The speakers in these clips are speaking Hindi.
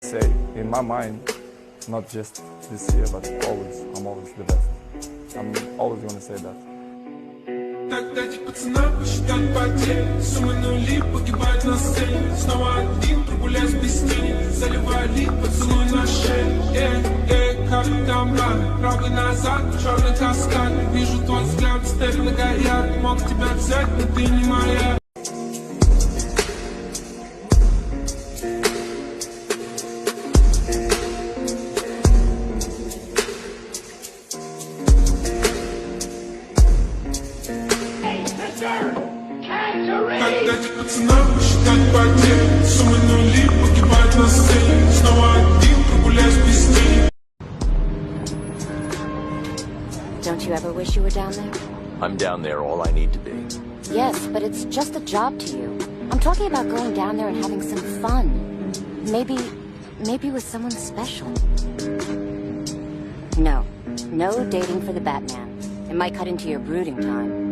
say, in my mind, not just this year, but always, I'm always the best. I'm always gonna say that. Тогда эти пацана посчитают потери, суммы нули погибают на сцене. Снова один прогуляюсь без тени, заливали поцелуй на шее. Как там правый назад, черный каскад. Вижу твой взгляд, степь многоярд. Мог тебя взять, но ты не моя. Когда эти пацана посчитают потери, суммы нули погибают на сцене. Снова один прогуляюсь без тени. Don't you ever wish you were down there? I'm down there all I need to be. Yes, but it's just a job to you. I'm talking about going down there and having some fun. Maybe with someone special. No dating for the Batman. It might cut into your brooding time.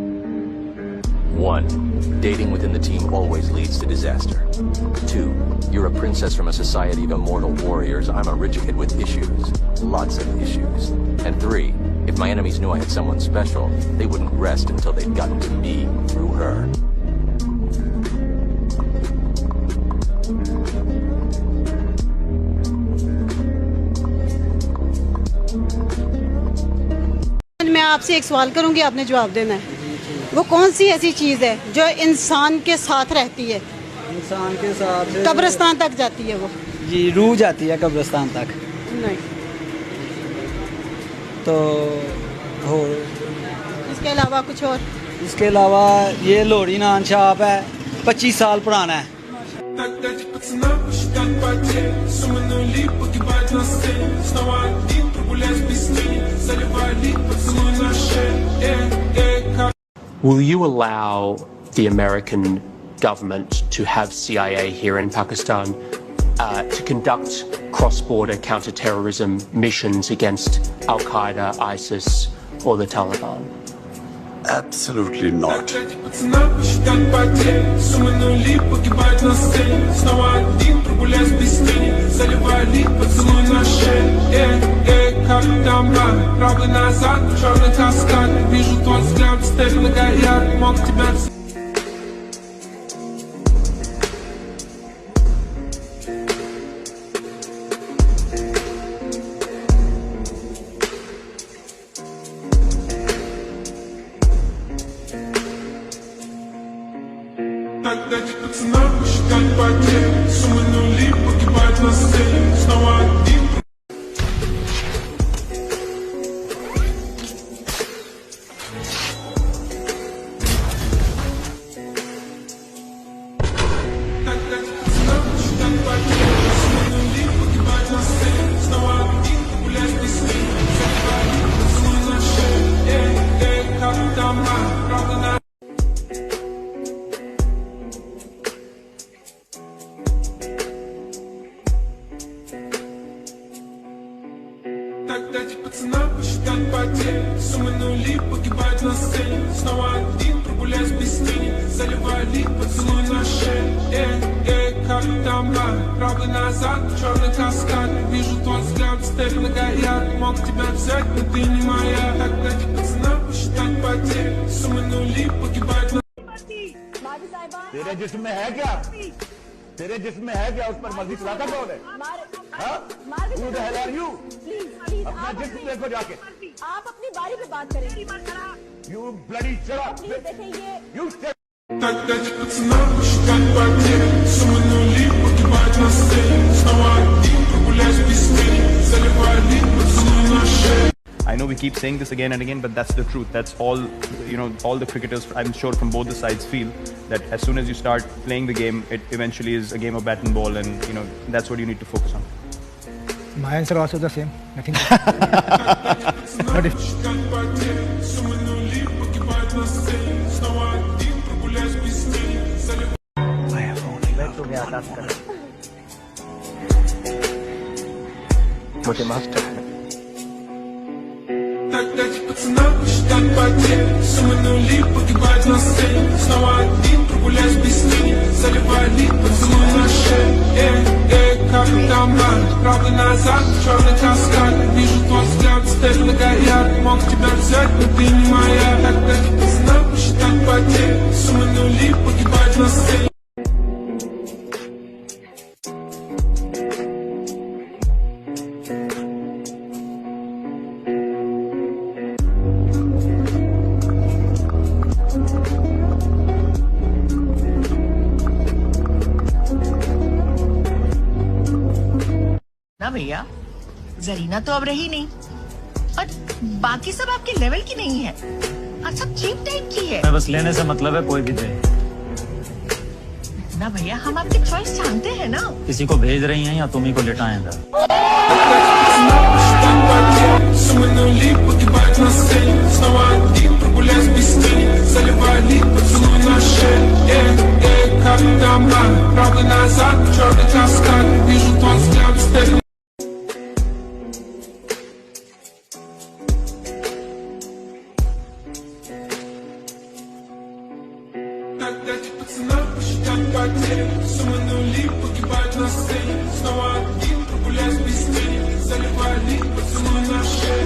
1. Dating within the team always leads to disaster. 2. You're a princess from a society of immortal warriors. I'm a rich kid with issues. Lots of issues. And 3. If my enemies knew I had someone special, they wouldn't rest until they'd gotten to me through her. मैं आपसे एक सवाल करूंगी, आपने जवाब देना है। वो कौन सी ऐसी चीज़ है जो इंसान के साथ रहती है? इंसान के साथ कब्रिस्तान तक जाती है वो। जी, रूह जाती है कब्रिस्तान तक। नहीं। तो हो इसके अलावा कुछ और? इसके अलावा ये लोहड़ी नान छाप है, 25 साल पुराना है। Тогда эти пацана посчитают потери, суммы нули погибают на сцене. Снова один прогуляюсь без тени, заливали поцелуй на шее. Will you allow the American government to have CIA here in Pakistan to conduct cross-border counter-terrorism missions against Al-Qaeda, ISIS or the Taliban? Absolutely not. Тогда эти пацана посчитают потери, суммы нули погибают на сцене. Снова один. Тогда эти пацана посчитают потери, суммы нули погибают на сцене. Снова один прогуляюсь без тени, заливали поцелуй на шее. Как там правда на Тогда эти пацана посчитают потери, суммы нули погибают на сцене. Снова один прогуляюсь без тени, заливали поцелуй на шее. Как там правый назад, черный каскад. Вижу твой взгляд, степь многоярд. Мог тебя взять, но ты не моя. Тогда эти пацана посчитают потери, суммы нули погибают на तेरे जिस्म में है क्या? तेरे जिस्म में है क्या? उस पर मर्जी चलाता कौन है? Who the hell are you? अपना जिस्म देखो जाके। आप अपनी बारी पे बात करें। You bloody shut up! You shut up! Тогда эти пацана посчитают потери, суммы нули погибают на сцене. Снова один прогуляюсь без тени, заливали поцелуй на шее. I know we keep saying this again and again, but that's the truth. That's all, all the cricketers, I'm sure from both the sides feel that as soon as you start playing the game, it eventually is a game of bat and ball, and that's what you need to focus on. My answer also the same. Nothing. But if मुझे माफ करना। Тогда эти пацана посчитают потери, суммы нули погибают на сцене. Снова один прогуляюсь без тени, заливали поцелуй на шее. Как там правда назад, черный каскад. Вижу твой взгляд, стебли горят. Мог тебя взять, но ты не моя. Тогда не знал посчитать потери. Суммы нули, погибать на сцене. ना भैया, जरीना तो अब रही नहीं और बाकी सब आपके लेवल की नहीं है और सब चीप टाइप की है। बस लेने से मतलब है कोई भी दे। ना भैया, हम आपकी चॉइस जानते हैं ना। किसी को भेज रही हैं या तुम ही को लेटाएगा? Суммы нули, погибать на сцене. Снова один, прогуляюсь без тени. Заливай лик, поцелуй на шее. Как дома, правда назад, черный каскад. Вижу твой взгляд, стебли. Тогда эти пацаны посчитать потери. Суммы нули, погибать на сцене. Снова один, прогуляюсь без тени. Заливай лик, поцелуй на шее.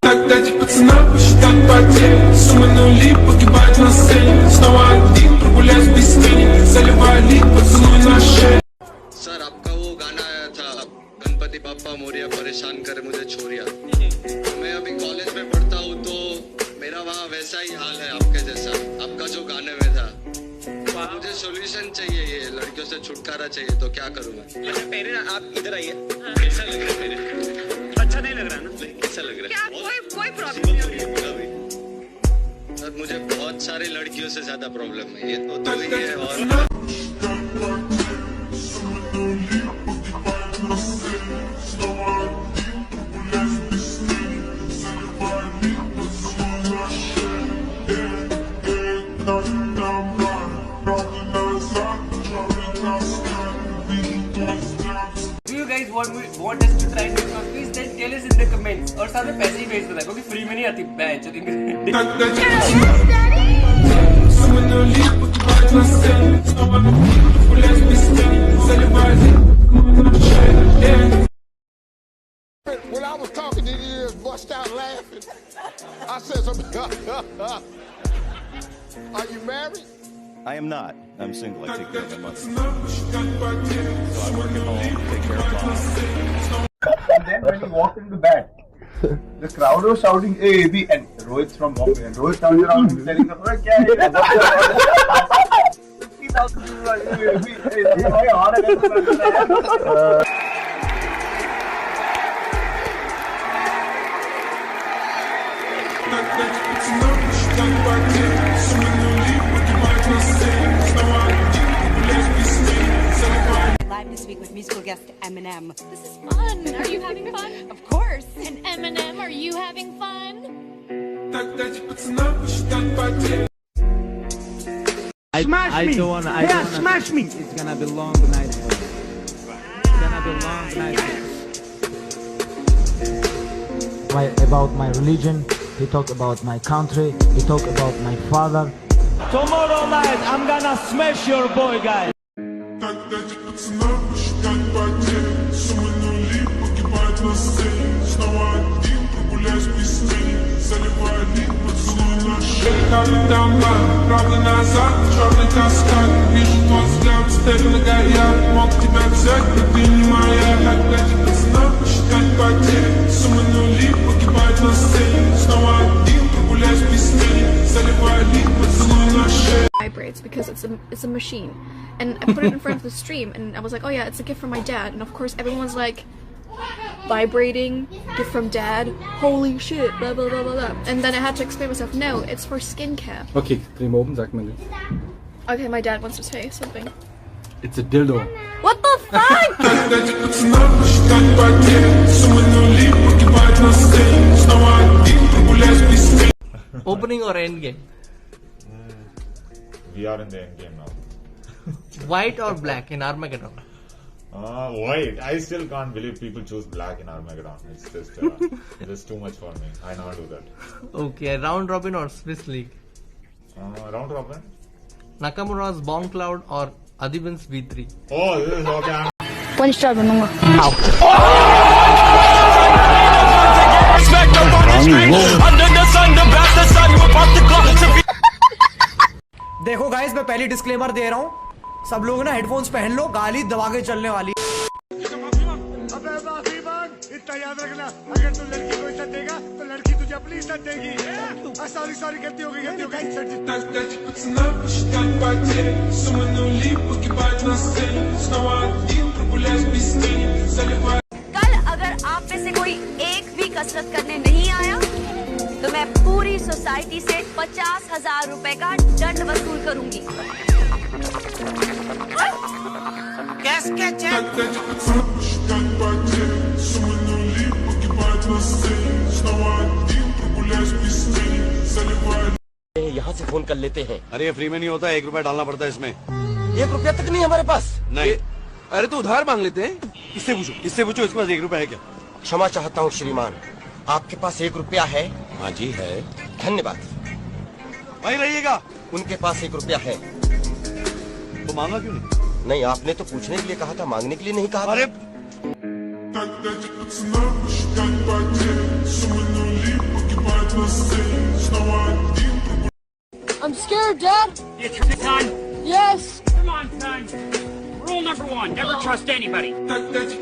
Тогда эти пацаны посчитать потери. Суммы нули, погибать на сцене. Снова один, прогуляюсь без тени. Заливай лик, поцелуй на шее. सर आपका वो गाना आया था गणपति बाप्पा मोरिया परेशान करे मुझे छोरिया। मैं अभी कॉलेज में पढ़ता हूँ तो मेरा वहाँ वैसा ही हाल है आपके जैसा, आपका जो गाने में था। मुझे सॉल्यूशन चाहिए, ये लड़कियों से छुटकारा चाहिए, तो क्या करूँ मैं? मेरे आप इधर आइए। कैसा लग रहा है मेरे? अच्छा नहीं लग रहा ना? कैसा लग रहा है? क्या कोई प्रॉब्लम नहीं है? सर मुझे बहुत सारी लड़कियों से ज्यादा प्रॉब्लम है, ये तो ही है। और Do you guys want us to try new songs? Please then tell us in the comments. और साथ में पैसे ही भेज देना क्योंकि फ्री में नहीं आती batch. When I was talking, did you just bust out laughing? I said something. Are you married? I am not. I'm single. I take care of my mother. So I work at home, take care of mom. And then when he walked into bat, the crowd was shouting, "Hey, the and Rohit's from Bombay." And Rohit turns around and telling them, "What? Kya hai? 50,000 people are hey, that's why hard Live this week with musical guest Eminem. This is fun. Are you having fun? Of course. And Eminem, are you having fun? Smash me! It's gonna be long night. It's gonna be long night. About my religion, he talked about my country, he talked about my father. Tomorrow night I'm gonna smash your boy, guys. Правда назад, черный каскад. Вижу твой взгляд, стебли горят. Мог тебя взять, но ты не моя. Тогда эти пацаны посчитать потери. Суммы нули, погибать на сцене. Снова один, прогуляюсь без тени. Заливай лик, поцелуй на шее. Vibrates because it's a machine, and I put it in front of the stream, and I was like, oh yeah, it's a gift from my dad, and of course everyone's like, vibrating, gift from dad, holy shit, blah blah blah blah blah, and then I had to explain myself, no, it's for skincare. Okay, dreh mal oben, sag mal nicht. Okay, my dad wants to say something. It's a dildo. What the fuck? Opening or end game? We are in the end game now. White or black in Armageddon? White. I still can't believe people choose black in Armageddon. It's just it's too much for me. I never do that. Okay, round robin or Swiss League? Round robin. Nakamura's Bomb Cloud or Adibin's V3? Oh, this is okay. 1 star बनूंगा. देखो गाइस, मैं पहली डिस्क्लेमर दे रहा हूँ, सब लोग ना हेडफोन्स पहन लो, गाली दबा के चलने वाली. इतना याद रखना, अगर तू लड़की को इज्जत देगा तो लड़की तुझे अपनी इज्जत देगी. सॉरी गलती हो गई. Пацана посчитать потери, суммы нули погибать на сцене, снова один прогуляюсь без тени, заливаю. कल अगर आप में से कोई एक भी कसरत करने नहीं आया तो मैं पूरी सोसाइटी से 50,000 रुपए का दंड वसूल करूंगी. Пацана посчитать потери, суммы нули погибать на сцене, снова один прогуляюсь без тени, заливаю. यहाँ से फोन कर लेते हैं. अरे फ्री में नहीं होता, 1 रुपया डालना पड़ता है इसमें. 1 रुपया तक नहीं हमारे पास. नहीं. अरे तो उधार मांग लेते हैं. इससे पूछो इसके पास 1 रुपया है क्या? क्षमा चाहता हूँ श्रीमान, आपके पास 1 रुपया है? हाँ जी है. धन्यवाद. वहीं रहिएगा. उनके पास 1 रुपया है. तो मांगा क्यों नहीं? नहीं, आपने तो पूछने के लिए कहा था, मांगने के लिए नहीं कहा. अरे Пацана посчитать потери, суммы нули погибать на сцене, снова один. I'm scared, Dad. It's your son. Yes. Come on, son. Rule number 1, never trust anybody.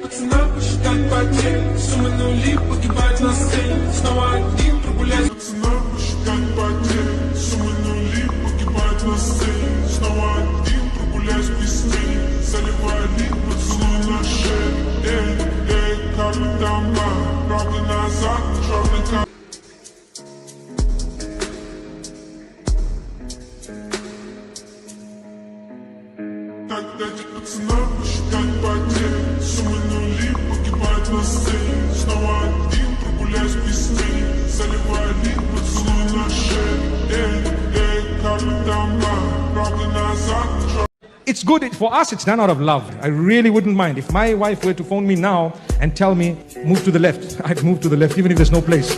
Пацана посчитать потери, суммы нули погибать на сцене, снова один прогуляюсь. Пацана посчитать потери, суммы нули погибать на сцене, снова один прогуляюсь без тени, заливаю лик, поцелуй на шею. Капитан Мар, правда назад, черный кап. Так дайте пацанам посчитать потери, суммы нули погибать на сцене, снова один прогуляюсь без тени, заливаю лик, поцелуй на шею. Капитан Мар, правда назад. It's good for us, it's done out of love. I really wouldn't mind. If my wife were to phone me now and tell me, move to the left, I'd move to the left, even if there's no place.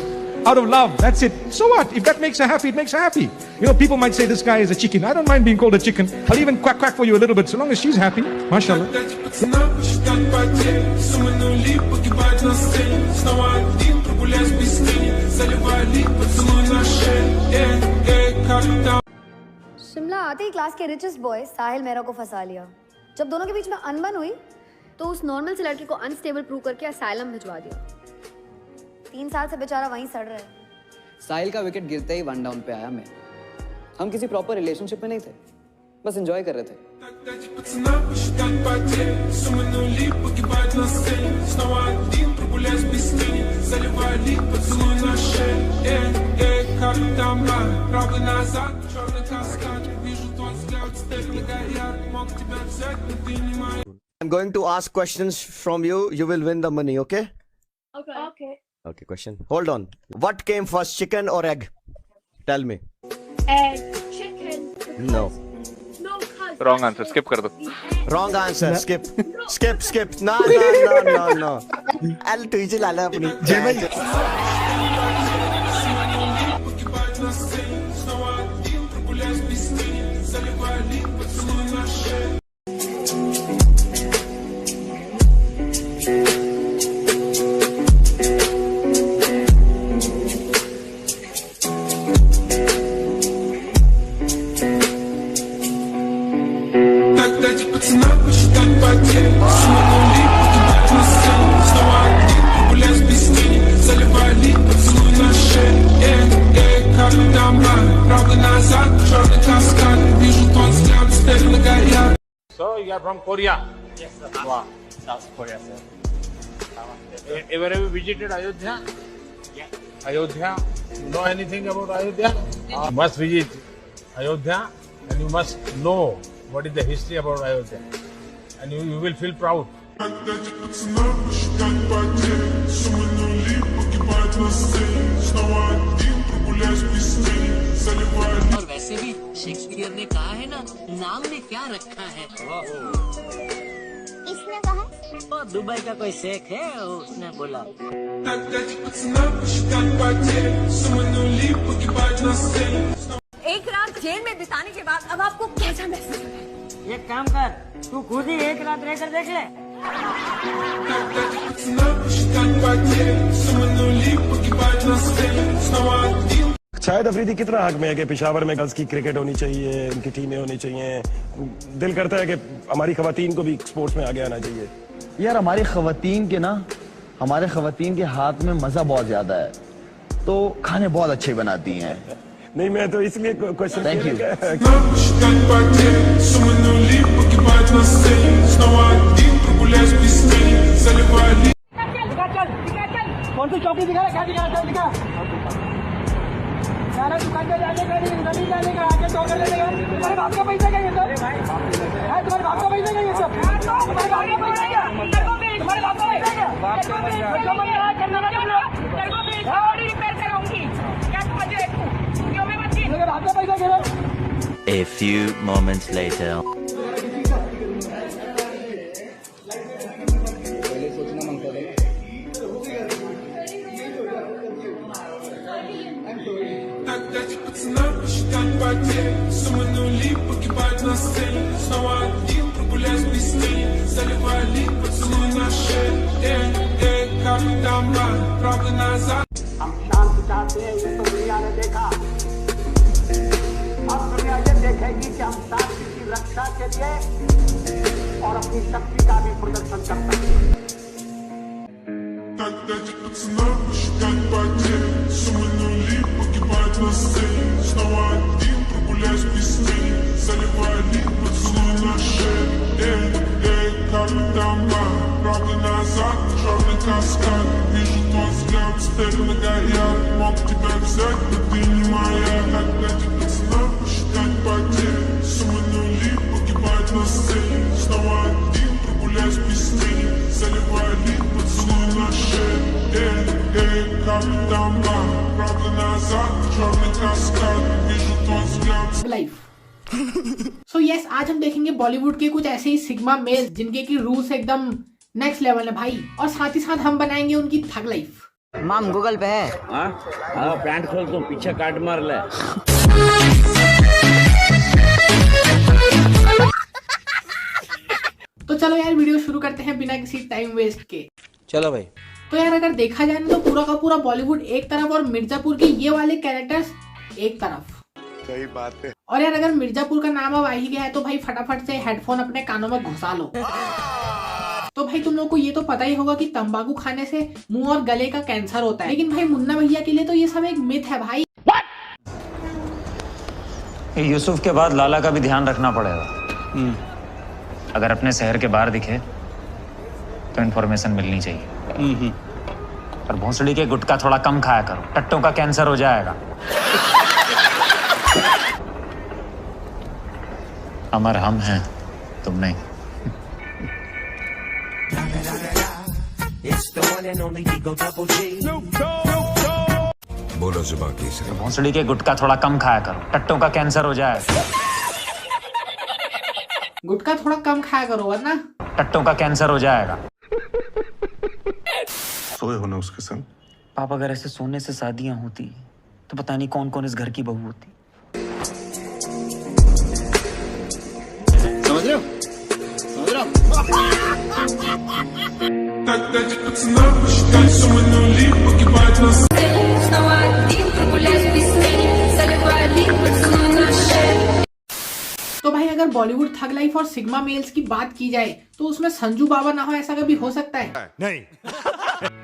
Out of love, that's it. So what? If that makes her happy, it makes her happy. You know, people might say this guy is a chicken. I don't mind being called a chicken. I'll even quack for you a little bit, so long as she's happy. MashaAllah. Shimla आते ही क्लास के रिचेस्ट बॉय साहिल मेरा को फंसा लिया. जब दोनों के बीच में अनबन हुई तो उस नॉर्मल से लड़के को अनस्टेबल प्रूव करके असाइलम भिजवा दिया. 3 साल से बेचारा वहीं सड़ रहा है. साहिल का विकेट गिरते ही 1 डाउन पे आया मैं. हम किसी प्रॉपर रिलेशनशिप में नहीं थे, बस एंजॉय कर रहे थे. I'm going to ask questions from you. You will win the money, okay? Okay. Okay, question. Hold on. What came first, chicken or egg? Tell me. Egg, chicken. No. No, cuz. Wrong answer. Skip कर दो. Wrong answer. Skip. Skip. No. I'll teach you लाला अपनी. Дайте пацанам посчитать потери, суммы нули погибать на сцене, снова один прогуляюсь без тени, заливаю лик, поцелуй на шею. Капитан Мар, правда назад, черный каскад, вижу твой взгляд, стены горят. So you are from Korea? Yes, sir. Wow. South Korea, sir. Ever have you visited Ayodhya? Yeah. Ayodhya? You know anything about Ayodhya? You must visit Ayodhya and you must know what is the history about Ayodhya, and you will feel proud. और वैसे भी शेक्सपियर ने कहा है ना, नाम ने क्या रखा है. किसने कहा? वो दुबई का कोई शेख है, उसने बोला। एक रात जेल में बिताने के बाद अब आपको कैसा महसूस हो रहा है? एक काम कर, तू खुद ही एक रात रहकर देख ले। शाहिद अफरीदी कितना हक में है कि पेशावर में गर्ल्स की क्रिकेट होनी चाहिए, उनकी टीमें होनी चाहिए। दिल करता है कि हमारी खवातीन को भी स्पोर्ट्स में आगे आना चाहिए। यार हमारी खवातीन के हाथ में मजा बहुत ज्यादा है, तो खाने बहुत अच्छे बनाती हैं। नहीं, मैं तो इसलिए क्वेश्चन थैंक यू। कौन सी चौकी दिखा रहा है? क्या दिखा रहा है? दिखा सारा दुकान पे जाने का नहीं जाने का, आगे तो कर लेगा। तुम्हारे बाप का पैसा क्या है सर? तुम्हारे बाप का पैसा क्या है सर? तुम्हारे बाप का पैसा क्या? तुम्हारे बाप का पैसा क्या? गाड़ी रिपेयर कराऊंगी, क्या समझ रहे तू? क्यों मैं मत की? मेरे बाप का पैसा क्या है? A few moments later. हम शांत चाहते हैं, ये तो दुनिया ने देखा। अब दुनिया ये देखेगी कि हम शांति की रक्षा के लिए और अपनी शक्ति का भी प्रदर्शन कर सकते हैं। सो यस, आज हम देखेंगे बॉलीवुड के कुछ ऐसे ही सिग्मा मेल जिनके की रूल्स एकदम नेक्स्ट लेवल है भाई, और साथ ही साथ हम बनाएंगे उनकी थग लाइफ। माम गूगल पे है? हाँ, पैंट खोल तो पीछे काट मार ले। तो चलो यार वीडियो शुरू करते हैं बिना किसी टाइम वेस्ट के। चलो भाई। तो यार अगर देखा जाए तो पूरा का पूरा बॉलीवुड एक तरफ और मिर्जापुर के ये वाले कैरेक्टर्स एक तरफ। सही बात है। और यार अगर मिर्जापुर का नाम अब आ ही गया है तो भाई फटाफट से हेडफोन अपने कानों में घुसा लो। तो भाई तुम लोग को ये तो पता ही होगा कि तंबाकू खाने से मुंह और गले का कैंसर होता है, लेकिन भाई मुन्ना भैया के लिए तो ये सब एक मिथ है भाई। यूसुफ के बाद लाला का भी ध्यान रखना पड़ेगा। अगर अपने शहर के बाहर दिखे तो इन्फॉर्मेशन मिलनी चाहिए। और भोंसड़ी के गुटखा थोड़ा कम खाया करो, टट्टों का कैंसर हो जाएगा। अमर हम हैं, तुम नहीं। बोलो जुबान की भोंसड़ी के गुटखा थोड़ा कम खाया करो, टट्टों का कैंसर हो जाएगा। गुटखा थोड़ा कम खाया करो वरना टट्टों का कैंसर हो जाएगा। सोए हो ना उसके संग? पापा अगर ऐसे सोने से शादियां होती तो पता नहीं कौन कौन इस घर की बहू होती। समझ रहे हो? समझ रहे तो भाई अगर बॉलीवुड थग लाइफ और सिग्मा मेल्स की बात की जाए तो उसमें संजू बाबा ना हो, ऐसा कभी हो सकता है? नहीं।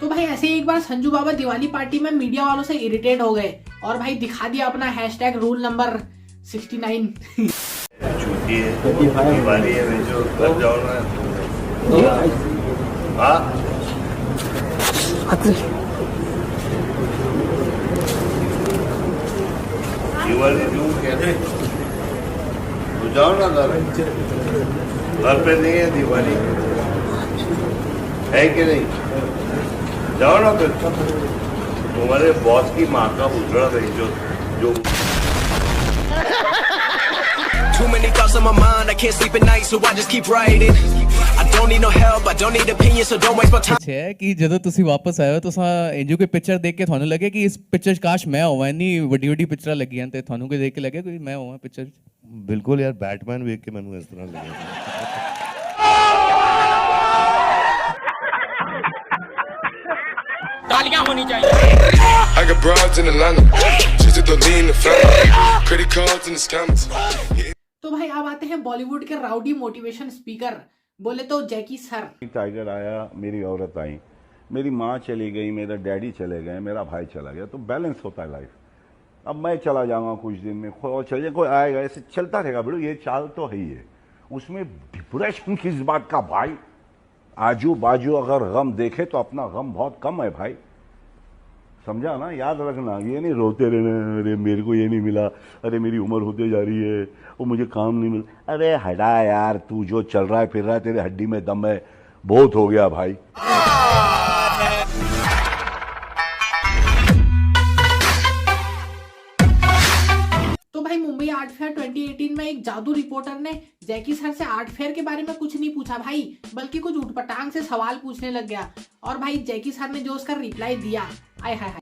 तो भाई ऐसे ही एक बार संजू बाबा दिवाली पार्टी में मीडिया वालों से इरिटेट हो गए और भाई दिखा दिया अपना हैशटैग रूल नंबर 69। दिवाली है जो घर जाओ ना। दिवाली क्यों कहते? तो जाओ ना घर पे नहीं है दिवाली, है कि नहीं? जाओ ना फिर। तुम्हारे बॉस की माँ का उजड़ा रही जो Too many thoughts on my mind, I can't sleep at night, so I just keep writing. I don't need no help, I don't need opinions, so don't waste my time. है कि ਜਦੋਂ ਤੁਸੀਂ ਵਾਪਸ ਆਏ ਹੋ ਤਾਂ ਇੰਜੂ ਕੋਈ ਪਿਕਚਰ ਦੇਖ ਕੇ ਤੁਹਾਨੂੰ ਲੱਗੇ ਕਿ ਇਸ ਪਿਕਚਰ 'ਚ ਕਾਸ਼ ਮੈਂ ਹੋਵਾਂ, ਇੰਨੀ ਵੱਡੀ ਵੱਡੀ ਪਿਕਚਰਾਂ ਲੱਗੀਆਂ ਤੇ ਤੁਹਾਨੂੰ ਕੋਈ ਦੇਖ ਕੇ ਲੱਗੇ ਕੋਈ ਮੈਂ ਹੋਵਾਂ ਪਿਕਚਰ 'ਚ? ਬਿਲਕੁਲ ਯਾਰ, ਬੈਟਮੈਨ ਵੇਖ ਕੇ ਮੈਨੂੰ ਇਸ ਤਰ੍ਹਾਂ ਲੱਗਿਆ। तालियां होनी चाहिए। I got broads in Atlanta, just to lean the family, credit cards and the scammers. तो भाई अब आते हैं बॉलीवुड के राउडी मोटिवेशन स्पीकर, बोले तो जैकी सर। टाइगर आया, मेरी औरत आई, मेरी माँ चली गई, मेरा डैडी चले गए, मेरा भाई चला गया, तो बैलेंस होता है लाइफ। अब मैं चला जाऊंगा कुछ दिन में, चलिए कोई आएगा, ऐसे चलता रहेगा। बड़ो ये चाल तो है ही है, उसमें डिप्रेशन किस बात का भाई? आजू बाजू अगर गम देखे तो अपना गम बहुत कम है भाई, समझा ना? याद रखना, ये नहीं रोते रहना, अरे मेरे को ये नहीं मिला, अरे मेरी उम्र होते जा रही है, वो मुझे काम नहीं मिला। अरे हटा यार, तू जो चल रहा है फिर रहा है, तेरे हड्डी में दम है, बहुत हो गया भाई। तो भाई मुंबई आर्ट फेयर 2018 में एक जादू रिपोर्टर ने जैकी सर से आर्ट फेयर के बारे में कुछ नहीं पूछा भाई, बल्कि कुछ उठपटांग से सवाल पूछने लग गया। और भाई जैकी सर ने जो उसका रिप्लाई दिया, आय हाय हाय।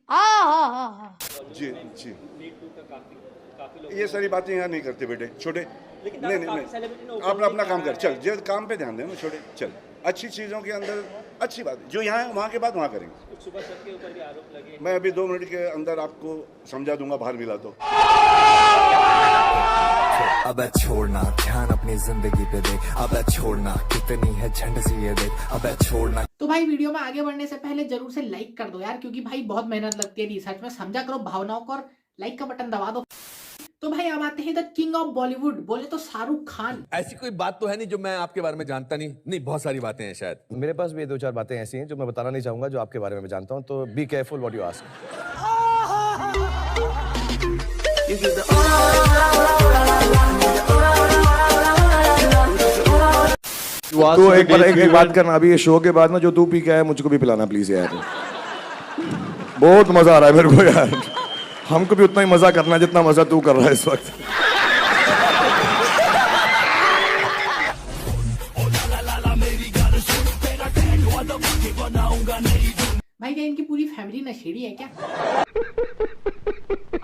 जी जी, ये सारी बातें यहाँ नहीं करते बेटे, छोटे। नहीं, आप अपना काम कर, चल जो काम पे ध्यान देना, छोटे चल। अच्छी चीजों के अंदर अच्छी बात, जो यहाँ है वहाँ के बाद वहाँ करेंगे। सुबह सर के ऊपर भी आरोप लगे। मैं अभी 2 मिनट के अंदर आपको समझा दूंगा, बाहर मिला तो। अब छोड़ना ध्यान अपनी जिंदगी पे दे, अब छोड़ना कितनी है झंड सी ये देख, अब छोड़ना। तो भाई वीडियो में आगे बढ़ने से पहले जरूर से लाइक कर दो यार, क्योंकि भाई बहुत मेहनत लगती है रिसर्च में, समझा करो भावनाओं को, और लाइक का बटन दबा दो। तो भाई अब आते हैं द किंग ऑफ बॉलीवुड, बोले तो शाहरुख खान। ऐसी कोई बात तो है नहीं जो मैं आपके बारे में जानता नहीं, बहुत सारी बातें हैं शायद। मेरे पास भी 2-4 बातें ऐसी हैं जो मैं बताना नहीं चाहूंगा, जो आपके बारे में मैं जानता हूं, तो be careful what you ask. तो एक बात करना, अभी ये शो के बाद ना जो तू पी के आया मुझको भी पिलाना प्लीज यार, बहुत मजा आ रहा है मेरे को यार। हमको भी उतना ही मजा करना है जितना मजा तू कर रहा है इस वक्त। भाई क्या इनकी पूरी फैमिली नशेड़ी है क्या?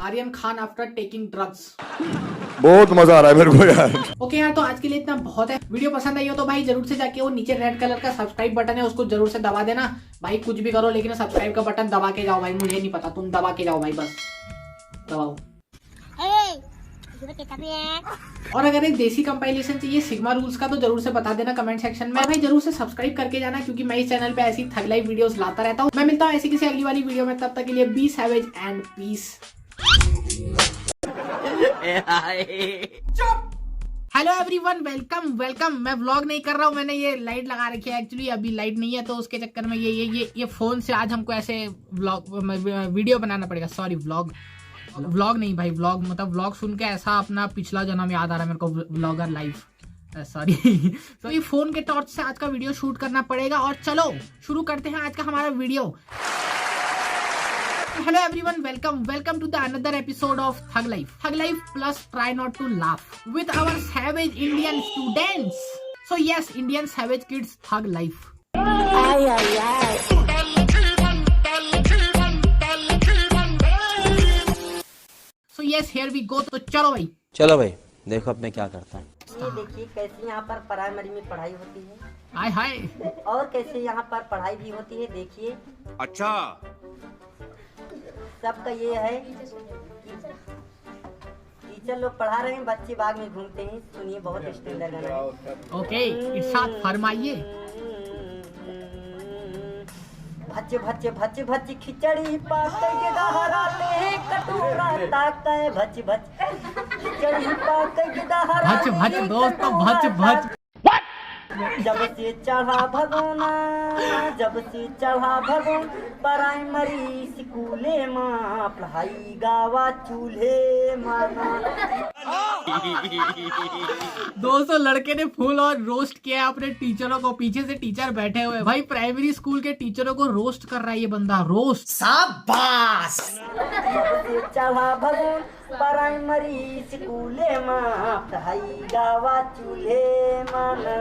Aryan Khan after taking drugs. बहुत मजा आ रहा है मेरे को यार। ओके यार, तो आज के लिए इतना बहुत है। वीडियो पसंद आई हो तो भाई जरूर से जाके वो नीचे रेड कलर का सब्सक्राइब बटन है, उसको जरूर से दबा देना भाई। कुछ भी करो लेकिन सब्सक्राइब का बटन दबा के जाओ भाई, मुझे नहीं पता, तुम दबा के जाओ भाई, बस दबाओ। और अगर एक देसी कंपाइलेशन चाहिए सिग्मा रूल्स का तो जरूर से बता देना कमेंट सेक्शन में। भाई जरूर से सब्सक्राइब करके जाना, क्योंकि मैं इस चैनल पे ऐसी थग लाइव वीडियोस लाता रहता हूँ। मैं मिलता हूँ ऐसी किसी अगली वाली वीडियो में, तब तक के लिए be savage and peace. Hello everyone, welcome. मैं व्लॉग नहीं कर रहा हूँ, मैंने ये लाइट लगा रखी है, एक्चुअली अभी लाइट नहीं है तो उसके चक्कर में ये फोन से आज हमको ऐसे वीडियो बनाना पड़ेगा। सॉरी, व्लॉग नहीं भाई, मतलब व्लॉग सुन के ऐसा अपना पिछला जन्म याद आ रहा है मेरे को, व्लॉगर लाइफ, सॉरी। तो ये फोन के टॉर्च से आज का वीडियो शूट करना पड़ेगा। और चलो शुरू करते हैं आज का हमारा video. Hello everyone, welcome to the another episode of thug life plus try not to laugh with our savage Indian students. So yes, Indian savage kids thug life. So yes, here we go. तो चलो भाई देखो अब मैं क्या करता हूँ। ये देखिए कैसे यहाँ पर प्राइमरी में पढ़ाई होती है, हाय हाय, और कैसे यहाँ पर पढ़ाई भी होती है। देखिए, अच्छा, सबका ये है, टीचर लोग पढ़ा रहे हैं, बच्चे बाग में घूमते हैं। सुनिए, बहुत स्टैंडर्ड गाना है। ओके, इरशाद फरमाइए। भच्चे भच्चे भच्चे भच्चे खिचड़ी पाके के दहराते हैं, कटोरा ताकते भच्चे भच्चे खिचड़ी पाके के दहराते हैं, भच्चे दोस्तों, भच्चे जब से चढ़ा भगोन प्राइमरी स्कूले माँ पढ़ाई गावा चूल्हे माना। 200 लड़के ने फुल और रोस्ट किया अपने टीचरों को, पीछे से टीचर बैठे हुए भाई। प्राइमरी स्कूल के टीचरों को रोस्ट कर रहा है ये बंदा, रोस्ट। शाबाश। जब से चढ़ा भगोन प्राइमरी स्कूल माँ पढ़ाई गावा चूल्हे माना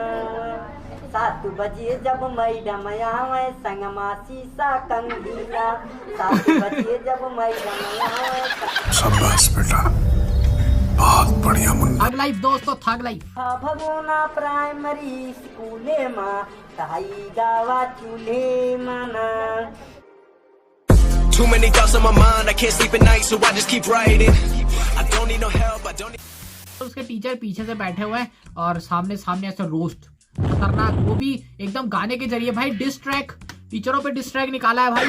7 बजे जब मैडम आवे संगमा शीशा कंगीना 7 बजे जब मैडम आवे शाबाश बेटा, बहुत बढ़िया मुन्ना। थग लाइफ दोस्तों, थग लाइफ। भगोना प्राइमरी स्कूल माँ पढ़ाई गावा चूल्हे माना। Too many thoughts on my mind, I can't sleep at night, so I just keep writing. I don't need no help, I don't need... उसके टीचर पीछे से बैठे हुए हैं और सामने सामने ऐसे रोस्ट खतरनाक, वो भी एकदम गाने के जरिए। भाई डिस ट्रैक, टीचरों पे डिस ट्रैक निकाला है भाई।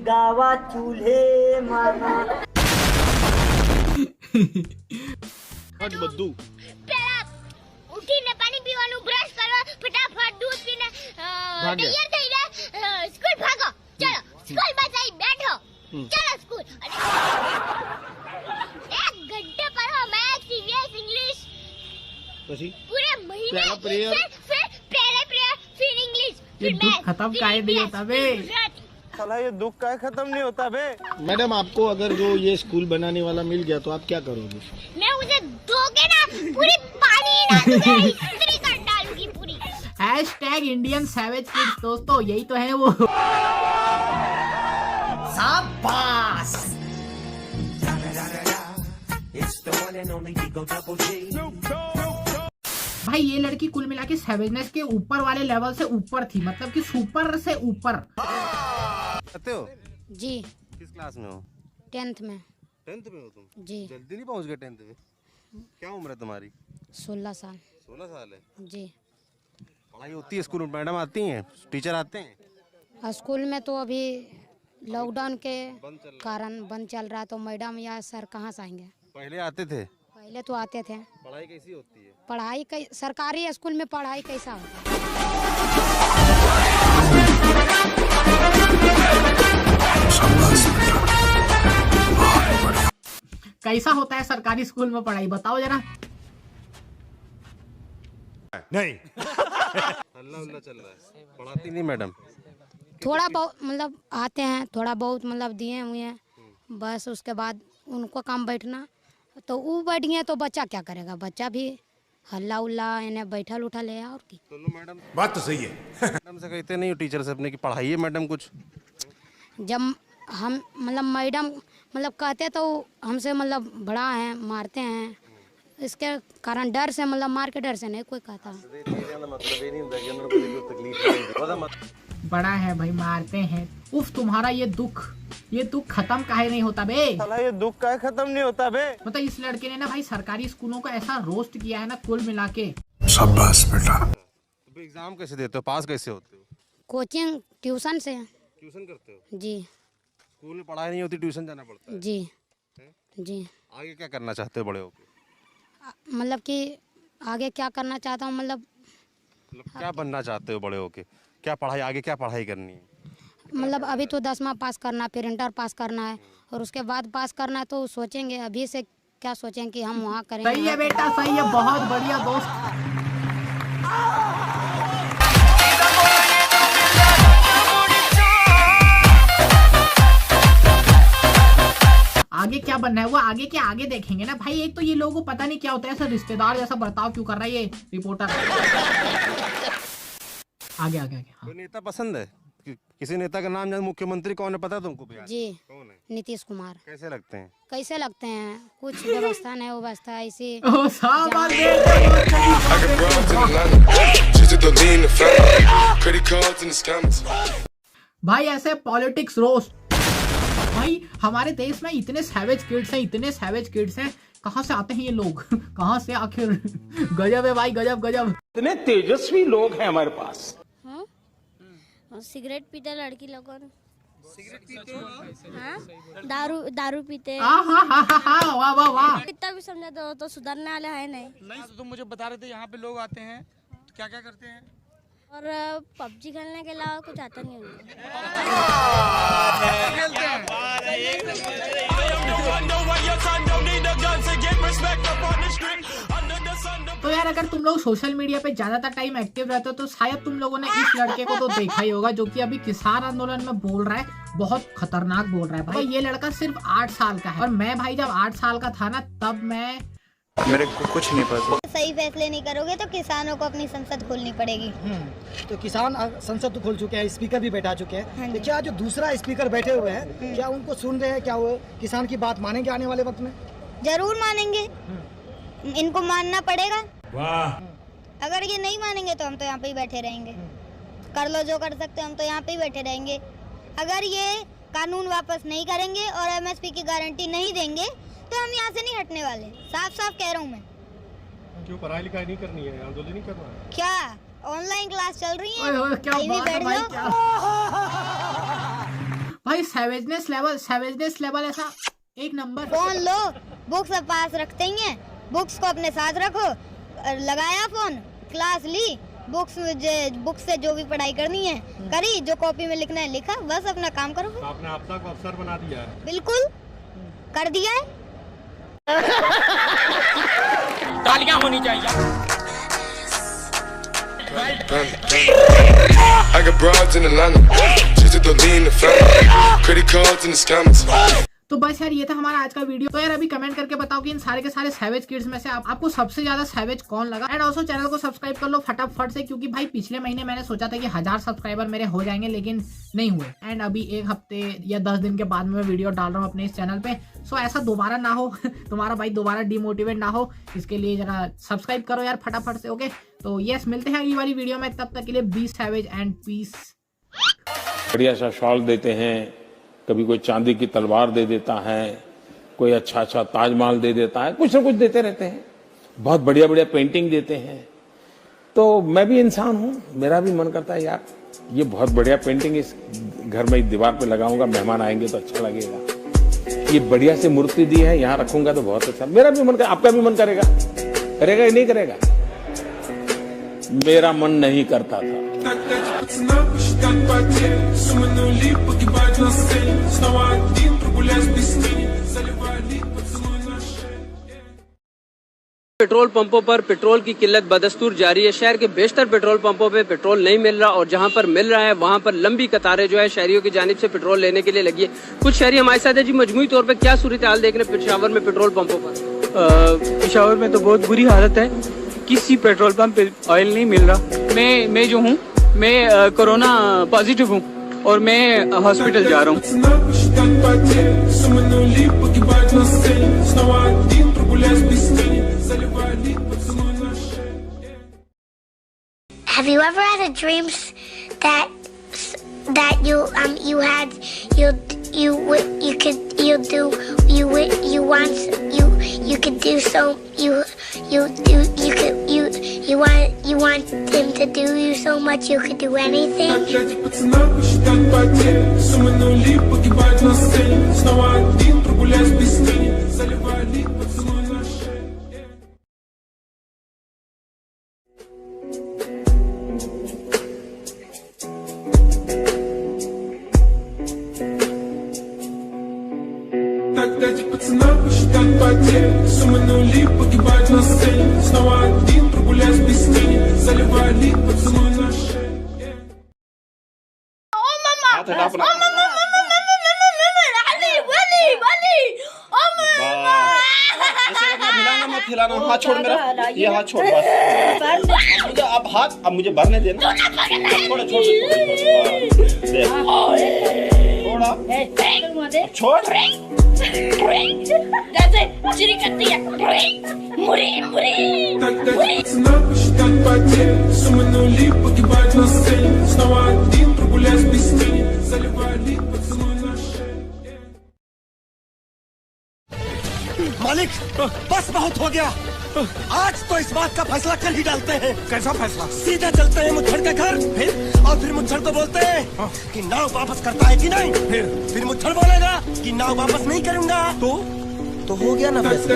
गावा चूल्हे माना। બદ્દુ ઉઠીને પાણી પીવાનું, બ્રશ કરો, ફટાફટ દૂધ પીને તૈયાર થઈને સ્કૂલ ભાગો। ચલો સ્કૂલ બસ આવી બેઠો, ચલો સ્કૂલ। 1 घंटे पढ़ो मैथ्स, ईवीएस, इंग्लिश, પછી पूरे महीने। पहला प्रेयर, फिर पहले प्रेयर, फिर इंग्लिश, ये फिर दुख मैथ्स, खत्म फिर काहे नहीं EVS, होता बे? फिर गुजराती। साला ये दुख का खत्म नहीं होता बे। मैडम आपको अगर जो ये स्कूल बनाने वाला मिल गया तो आप क्या करोगे? मैं उसे धोके ना पूरी पानी ना दूंगा, इस्त्री कर डालूंगी पूरी। हैशटैग इंडियन सैवेज किड्स दोस्तों, यही तो है वो। शाबाश। भाई ये लड़की कुल मिला के सैवेजनेस के ऊपर वाले लेवल से ऊपर थी, मतलब कि सुपर से ऊपर। करते हो जी। किस क्लास में हो? 10th में। 10th में हो तुम? जी। जल्दी नहीं पहुंच गए 10th में? क्या उम्र है तुम्हारी? 16 साल। 16 साल है? जी। पढ़ाई होती है स्कूल में? मैडम आती हैं, टीचर आते हैं? स्कूल में तो अभी लॉकडाउन के कारण बंद चल रहा है, तो मैडम या सर कहाँ से आएंगे? पहले आते थे? पहले तो आते थे। पढ़ाई कैसी होती है? पढ़ाई सरकारी स्कूल में पढ़ाई कैसा होता है? कैसा होता है सरकारी स्कूल में पढ़ाई, बताओ जरा। नहीं। हल्ला उल्ला चल रहा है, पढ़ाती नहीं मैडम? थोड़ा बहुत मतलब आते हैं, थोड़ा बहुत मतलब दिए हुए हैं, बस उसके बाद उनको काम बैठना, तो वो बैठ गए तो बच्चा क्या करेगा? बच्चा भी हल्ला उल्ला इन्हें बैठल उठल है। और की तो मैडम बात तो सही है। मैडम से कहते नहीं हो टीचर से अपने की पढ़ाइए मैडम कुछ? जब हम मतलब मैडम मतलब कहते तो हमसे मतलब बड़ा है, मारते हैं, इसके कारण डर से मतलब मार के डर से नहीं कोई कहता। बड़ा है भाई, मारते हैं। उफ, तुम्हारा ये दुख खत्म काहे नहीं होता बे? साला ये दुख का खत्म नहीं होता बे। मतलब इस लड़के ने ना भाई सरकारी स्कूलों को ऐसा रोस्ट किया है ना कुल मिला के। शाबाश बेटा। तो एग्जाम कैसे देते हो, पास कैसे होते हो? कोचिंग ट्यूशन से। ट्यूशन करते हो? जी। स्कूल में पढ़ाई नहीं होती, ट्यूशन जाना पड़ता है? जी। जी। आगे क्या करना चाहते हो बड़े होके? मतलब कि आगे क्या करना चाहता हूँ, मतलब क्या बनना चाहते हो बड़े होके? क्या पढ़ाई, आगे क्या पढ़ाई करनी है? मतलब अभी तो 10वां पास करना, फिर इंटर पास करना है, और उसके बाद पास करना है, तो सोचेंगे अभी से क्या सोचेंगे कि हम वहाँ करेंगे। सही है बेटा, सही है, बहुत बढ़िया दोस्त। आगे क्या बनना है वो आगे के आगे देखेंगे ना भाई। एक तो ये लोगों को पता नहीं क्या होता है, ऐसा रिश्तेदार जैसा बर्ताव क्यों कर रहा है ये रिपोर्टर। आगे आगे आगे। कोई नेता पसंद है? किसी नेता का नाम जान? मुख्यमंत्री कौन है पता तुमको? जी। कौन है? नीतीश कुमार। कैसे लगते हैं? कैसे लगते हैं? कुछ व्यवस्था नहीं, व्यवस्था ऐसी। भाई ऐसे पॉलिटिक्स रोस्ट। भाई हमारे देश में इतने सैवेज किड्स हैं, कहाँ से आते हैं ये लोग? कहाँ से आखिर? गजब है भाई, गजब गजब। इतने तेजस्वी लोग हैं हमारे पास। सिगरेट पीते लड़की लोग, सिगरेट पीते, हाँ? दारू पीते। वाह वाह वाह। कितना भी समझा दो तो सुधरने वाले है नहीं। तो तुम मुझे बता रहे थे यहाँ पे लोग आते हैं, तो क्या क्या करते हैं? और पबजी खेलने के अलावा कुछ आता नहीं उनको। तो यार अगर तुम लोग सोशल मीडिया पे ज्यादातर टाइम एक्टिव रहते हो तो शायद तुम लोगों ने इस लड़के को तो देखा ही होगा, जो कि अभी किसान आंदोलन में बोल रहा है, बहुत खतरनाक बोल रहा है भाई। ये लड़का सिर्फ 8 साल का है और मैं भाई जब 8 साल का था ना तब मेरे को कुछ नहीं पता। सही फैसले नहीं करोगे तो किसानों को अपनी संसद खोलनी पड़ेगी। तो किसान संसद तो खोल चुके हैं, स्पीकर भी बैठा चुके हैं, तो क्या जो दूसरा स्पीकर बैठे हुए हैं क्या उनको सुन रहे हैं, क्या वो किसान की बात मानेंगे आने वाले वक्त में? जरूर मानेंगे, इनको मानना पड़ेगा। अगर ये नहीं मानेंगे तो हम तो यहाँ पे ही बैठे रहेंगे। कर लो जो कर सकते, हम तो यहाँ पे ही बैठे रहेंगे। अगर ये कानून वापस नहीं करेंगे और एमएसपी की गारंटी नहीं देंगे तो हम यहाँ से नहीं हटने वाले, साफ साफ कह रहा हूँ मैं। क्यों पढ़ाई लिखाई नहीं करनी है, आंदोलन नहीं करना है? क्या ऑनलाइन क्लास चल रही है? क्या बात है भाई, क्या? भाई सैवेजनेस लेवल ऐसा एक नंबर। फोन लो, बुक्स पास रखते हैं, बुक्स को अपने साथ रखो, लगाया फोन, क्लास ली, बुक्स से जो भी पढ़ाई करनी है करी, जो कॉपी में लिखना है लिखा, बस अपना काम करो। तो आपने आपदा को अफसर बना दिया है? बिल्कुल कर दिया है। तालियां होनी चाहिए। I got broads in Atlanta, just to lean the family, credit cards and the scammers. तो बस यार ये था हमारा आज का वीडियो। तो यार अभी कमेंट करके बताओ कि इन सारे के सारे सैवेज किड्स में से आपको सबसे ज्यादा सैवेज कौन लगा। एंड ऑल्सो चैनल को सब्सक्राइब कर लो फटाफट से, क्योंकि भाई पिछले महीने मैंने सोचा था कि 1000 सब्सक्राइबर मेरे हो जाएंगे, लेकिन नहीं हुए। एंड अभी एक हफ्ते या 10 दिन के बाद में मैं वीडियो डाल रहा हूँ अपने इस चैनल पे। सो ऐसा दोबारा ना हो, तुम्हारा भाई दोबारा डिमोटिवेट ना हो, इसके लिए जरा सब्सक्राइब करो यार फटाफट से। ओके, तो यस, मिलते हैं अगली वाली वीडियो में, तब तक के लिए बी सैवेज एंड पीस। बढ़िया सा शॉल देते हैं, कभी कोई चांदी की तलवार दे देता है, कोई अच्छा ताजमहल दे देता है, कुछ ना कुछ देते रहते हैं, बहुत बढ़िया बढ़िया पेंटिंग देते हैं। तो मैं भी इंसान हूँ, मेरा भी मन करता है यार ये बहुत बढ़िया पेंटिंग इस घर में दीवार पे लगाऊंगा, मेहमान आएंगे तो अच्छा लगेगा। ये बढ़िया से मूर्ति दी है, यहाँ रखूंगा तो बहुत अच्छा। मेरा भी मन कर, आपका भी मन करेगा, करेगा या नहीं करेगा? मेरा मन नहीं करता था। पेट्रोल पंपों पर पेट्रोल की किल्लत बदस्तूर जारी है। शहर के बेशतर पेट्रोल पंपों पे पेट्रोल नहीं मिल रहा और जहां पर मिल रहा है वहां पर लंबी कतारें जो है शहरियों की जानिब से पेट्रोल लेने के लिए लगी है। कुछ शहरी हमारे साथ है जी। मजमूई तौर पे क्या सूरत हाल देख रहे हैं पेशावर में पेट्रोल पंपों पर? पेशावर में तो बहुत बुरी हालत है, किसी पेट्रोल पंप पे ऑयल नहीं मिल रहा। मैं जो हूँ, मैं कोरोना पॉजिटिव हूँ और मैं हॉस्पिटल जा रहा हूँ। Have you ever had a dream that you want him to do you so much you could do anything? खिलाना, हाथ छोड़ मेरा, ये हाथ छोड़ बस। मुझे अब हाथ, अब मुझे भरने देना। छोड़ छोड़ जैसे चिरी करती है मुरी मुरी। मालिक बस बहुत हो गया, आज तो इस बात का फैसला कर ही डालते हैं। कैसा फैसला? सीधा चलते हैं मुच्छड़ के घर, फिर मुच्छड़ को बोलते हैं कि नाव वापस करता है कि नहीं। फिर मुच्छड़ बोलेगा कि नाव वापस नहीं करूंगा, तो हो गया ना फैसला।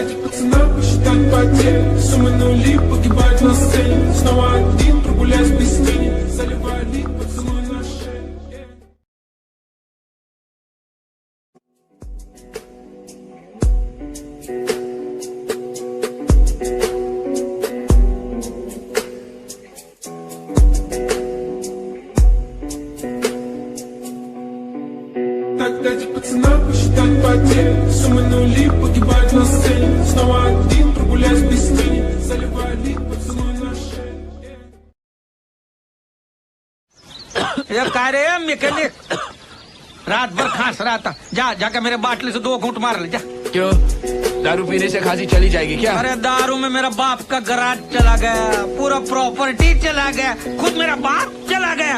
ये कह रहे हैं मैकेनिक रात भर खांस रहा था। जाके मेरे बाटले से 2 घूंट मार ले जा। क्यों, दारू पीने से खांसी चली जाएगी क्या? अरे दारू में मेरा बाप का गराज चला गया, पूरा प्रॉपर्टी चला गया, खुद मेरा बाप चला गया।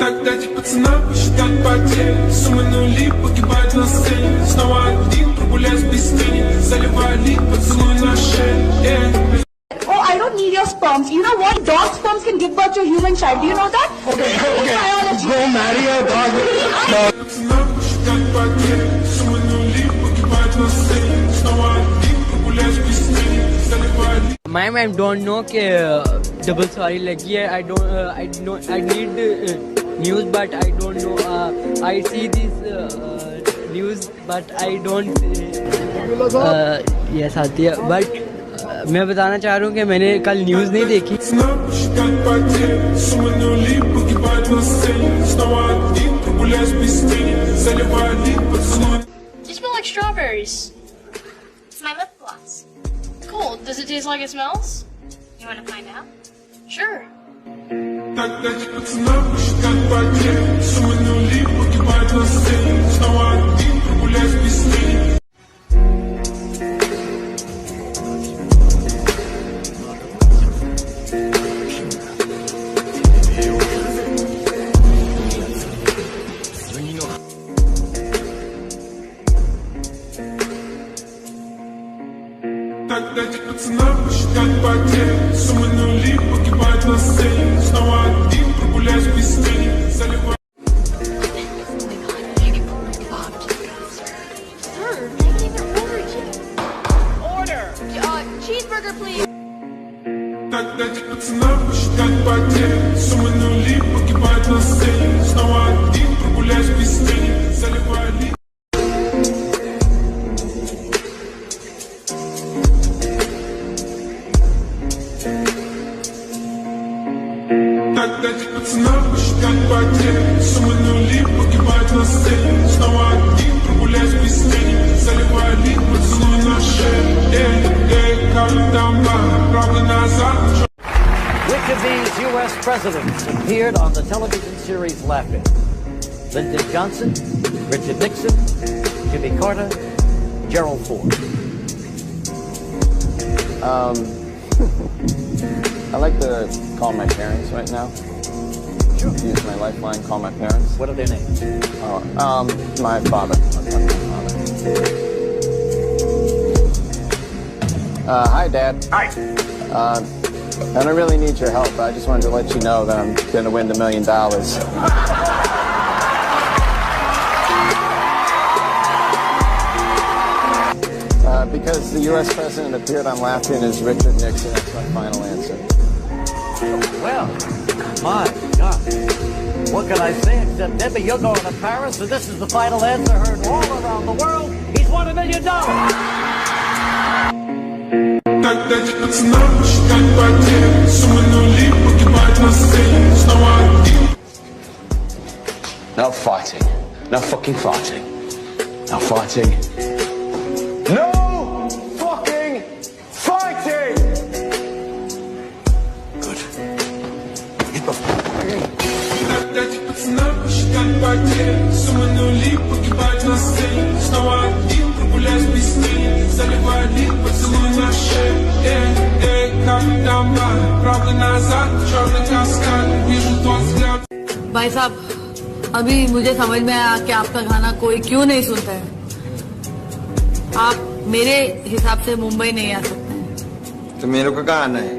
Тогда пацана посчитать потери. Суммы нули погибают на сцене. Снова один прогуляюсь без тени. Заливаю лик, поцелуй на шее. Oh, I don't need your sperms. You know what? Dog sperms can give birth to a human child. Do you know that? Okay. Biology. Go marry a dog. Пацана посчитать потери. Суммы нули погибают на сцене. Снова один прогуляюсь без тени. Заливаю лик. Ma'am I don't know कि डबल सवारी लगी है। I need news but I don't know. I see this news but I don't yes आती है। बट मैं बताना चाह रहा हूँ कि मैंने कल न्यूज़ नहीं देखी। They smell like strawberries. It's my lip gloss. Cool. Does it taste like it smells? You want to find out? Sure. Тогда пацана посчитать потери. Суммы нули погибают на сцене. Снова один прогуляюсь без тени. Тогда пацана посчитать потери. Суммы нули погибают на сцене. Снова один прогуляюсь без тени. Заливаю. Order. Cheeseburger, please. Тогда пацана посчитать потери. Суммы нули погибают на сцене. Снова один прогуляюсь без тени. Заливаю лик. Тогда пацана посчитать потери. Суммы нули погибают на сцене. Снова один прогуляюсь без тени. Заливаю лик, поцелуй на шее. Как там правда назад. Which of these U.S. presidents appeared on the television series Laughing? Lyndon Johnson, Richard Nixon, Jimmy Carter, Gerald Ford. I like to call my parents right now. Sure. Use my lifeline, call my parents. What are their names? My father. Hi, Dad. Hi. I don't really need your help. I just wanted to let you know that I'm going to win the $1 million. Because the U.S. president appeared on Laughing as Richard Nixon. That's my final answer. Well, my God. What can I say except, Debbie, you're going to Paris, and this is the final answer heard all around the world. He's won $1 million. Тогда пацана посчитать потери. Суммы нули погибают на сцене. Снова один. No fighting. No fucking fighting. No fighting. No fucking fighting! Good. Get the fuck. Тогда пацана посчитать потери. Суммы нули погибают на сцене. Снова один прогуляюсь без тени. Заливаю лик, поцелуй на шее. Как дома, правда назад, черный каскад. Вижу твой взгляд. भाई साहब, अभी मुझे समझ में आया कि आपका गाना कोई क्यों नहीं सुनता है। आप मेरे हिसाब से मुंबई नहीं आ सकते हैं। तो मेरे को कहाँ आना है?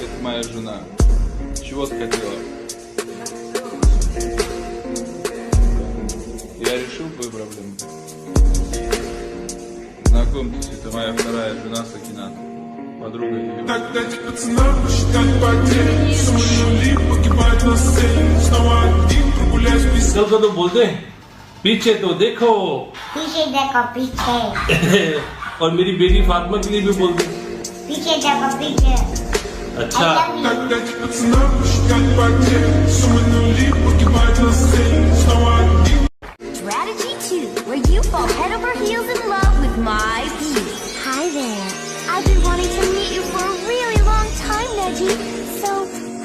Это моя жена. Чего ты хотела? Я решил твою проблему. Знакомьтесь, это моя вторая жена Сакинат. Тогда пацана посчитать потерь. Суммы нули погибать на сцене. Снова один прогуляюсь без... तो बोलते हैं पीछे तो देखो पीछे देखो पीछे और मेरी बेटी फातिमा के लिए भी बोलते हैं पीछे देखो पीछे अच्छा Тогда пацана посчитать потерь. Суммы нули погибать на сцене. Снова один. Strategy 2, where you fall head over heels in love with my bee. Hi there. I've been wanting to meet you for a really long time, Neji. So,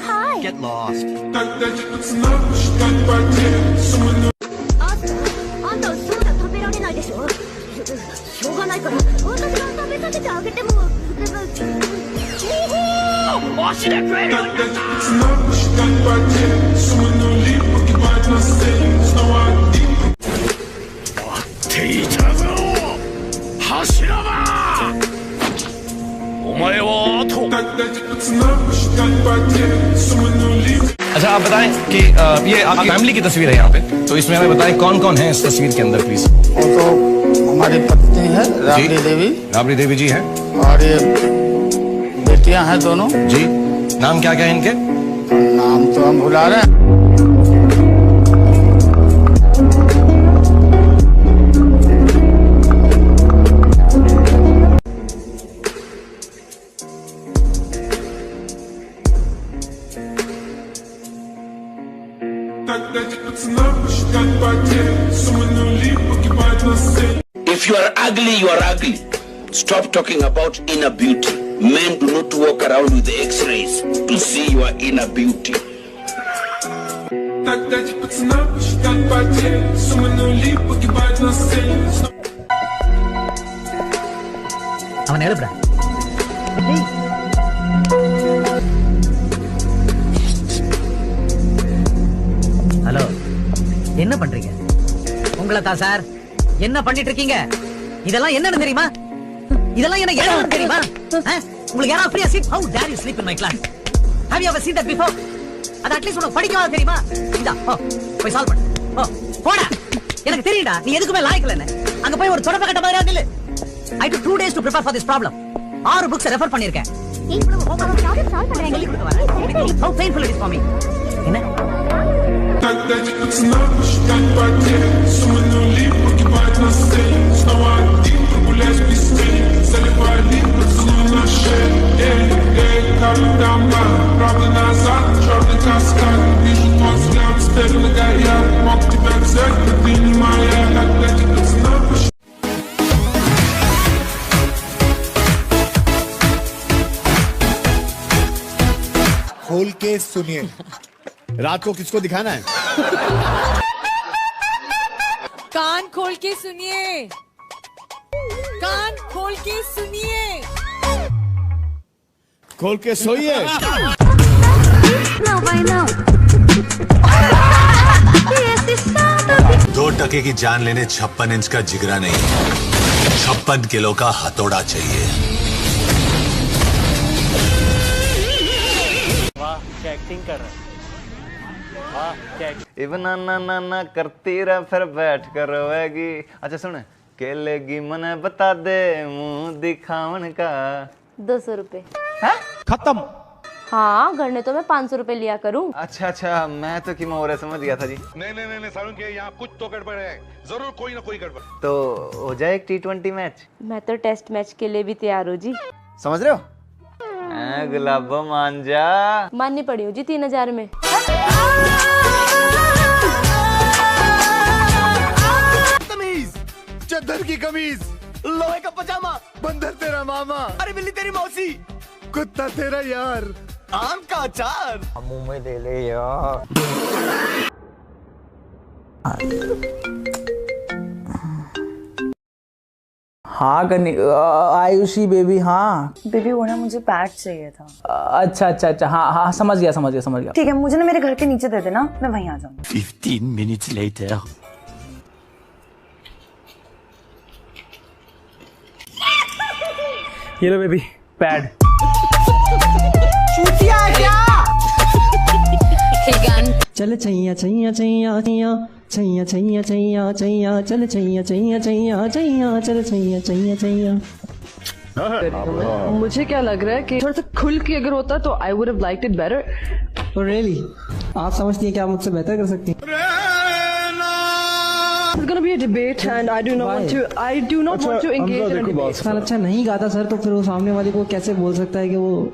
hi. Get lost. Тогда пацана посчитать потерь. Суммы нули. あんたはそうだ食べられないでしょ。しょうがないから私が食べさせてあげても。Тогда пацана посчитать потерь. Суммы нули погибать на сцене. Снова один. っていたぞ柱だお前はあと Тогда пацана посчитать потерь. Суммы нули. अच्छा आप बताएं कि ये आपकी फैमिली की तस्वीर है यहाँ पे तो इसमें हमें बताएं कौन कौन है इस तस्वीर के अंदर प्लीज वो तो हमारी पत्नी है राबड़ी देवी जी हैं और ये बेटियां हैं दोनों जी नाम क्या क्या है इनके नाम तो हम भुला रहे हैं If you are ugly, you are ugly. Stop talking about inner beauty. Men do not walk around with X-rays to see your inner beauty. அவன் எழுப்புற ஹலோ என்ன பண்றீங்க உங்களை தான் சார் என்ன பண்ணிட்டு இருக்கீங்க இதெல்லாம் என்னன்னு தெரியுமா இதெல்லாம் என்ன எழுதுன்னு தெரியுமா உங்களுக்கு யாரா ஃப்ரீயா seat how dare you sleep in my class have you ever seen that before அது அட்லீஸ்ட் உனக்கு படிக்கவாது தெரியுமா இந்தா போய் சால்வ் பண்ணு போடா எனக்கு தெரியும்டா நீ எதுக்குமே லாயக்கல அங்க போய் ஒரு தொடப்ப கட்ட மாதிரியா நில்லு I took 2 days to prepare for this problem 6 books refer பண்ணிருக்கேன் இவ்வளவு ப்ராப்ளம் சால்வ் பண்றேன் சொல்லி கொடுத்து வரேன் how painful it is for me என்ன Тогда пацана посчитать потерь. Суммы нули погибать на сцене. Снова один прогуляюсь без тени. Заливай лик, поцелуй на шею. Эй, как там правда назад, черный каскад. Вижу твой взгляд, теперь нагорят. Мог тебя взять, но ты не моя. Тогда пацана посчитать. खोल के सुनिए रात को किसको दिखाना है कान खोल के सुनिए कान खोल के सुनिए खोल के सोइए दो टके की जान लेने 56 इंच का जिगरा नहीं 56 किलो का हथौड़ा चाहिए वाह एक्टिंग कर रहा है इवन ना ना ना करती रह फिर बैठ कर रोएगी अच्छा सुन केलेगी मने बता दे मुंह दिखावन का 200 रुपए खत्म हाँ घर ने तो मैं 500 रुपए लिया करूँ अच्छा अच्छा मैं तो कि मोरे समझ गया था जी नहीं सारुण के यहाँ कुछ तो गड़बड़ है जरूर कोई ना कोई गड़बड़ तो हो जाए एक T20 मैच मैं तो टेस्ट मैच के लिए भी तैयार हूँ जी समझ रहे हो गुलाबो मान जा माननी पड़ी हो जी 3000 में तमीज चद्दर की कमीज लोहे का पजामा बंदर तेरा मामा अरे बिल्ली तेरी मौसी कुत्ता तेरा यार आम का अचार मुंह में दे ले यार हाँ आयुषी बेबी हाँ बेबी वो ना मुझे पैड चाहिए था अच्छा अच्छा अच्छा हाँ समझ गया ठीक है मुझे ना मेरे घर के नीचे दे देना मैं वहीं आ जाऊंगा 15 minutes later ये लो बेबी पैड चूतिया है क्या चल छैया छैया छैया छैया छैया छैया छैया छैया चल छैया छैया छैया छैया चल छैया छैया छैया मुझे क्या लग रहा है कि थोड़ा सा खुल के अगर होता तो I would have liked it better. Really आप समझती हैं कि आप मुझसे बेहतर कर सकती हैं? It's going to be a debate and I do not want to engage in a debate. साल अच्छा नहीं गाता सर तो फिर वो सामने वाले को कैसे बोल सकता है कि वो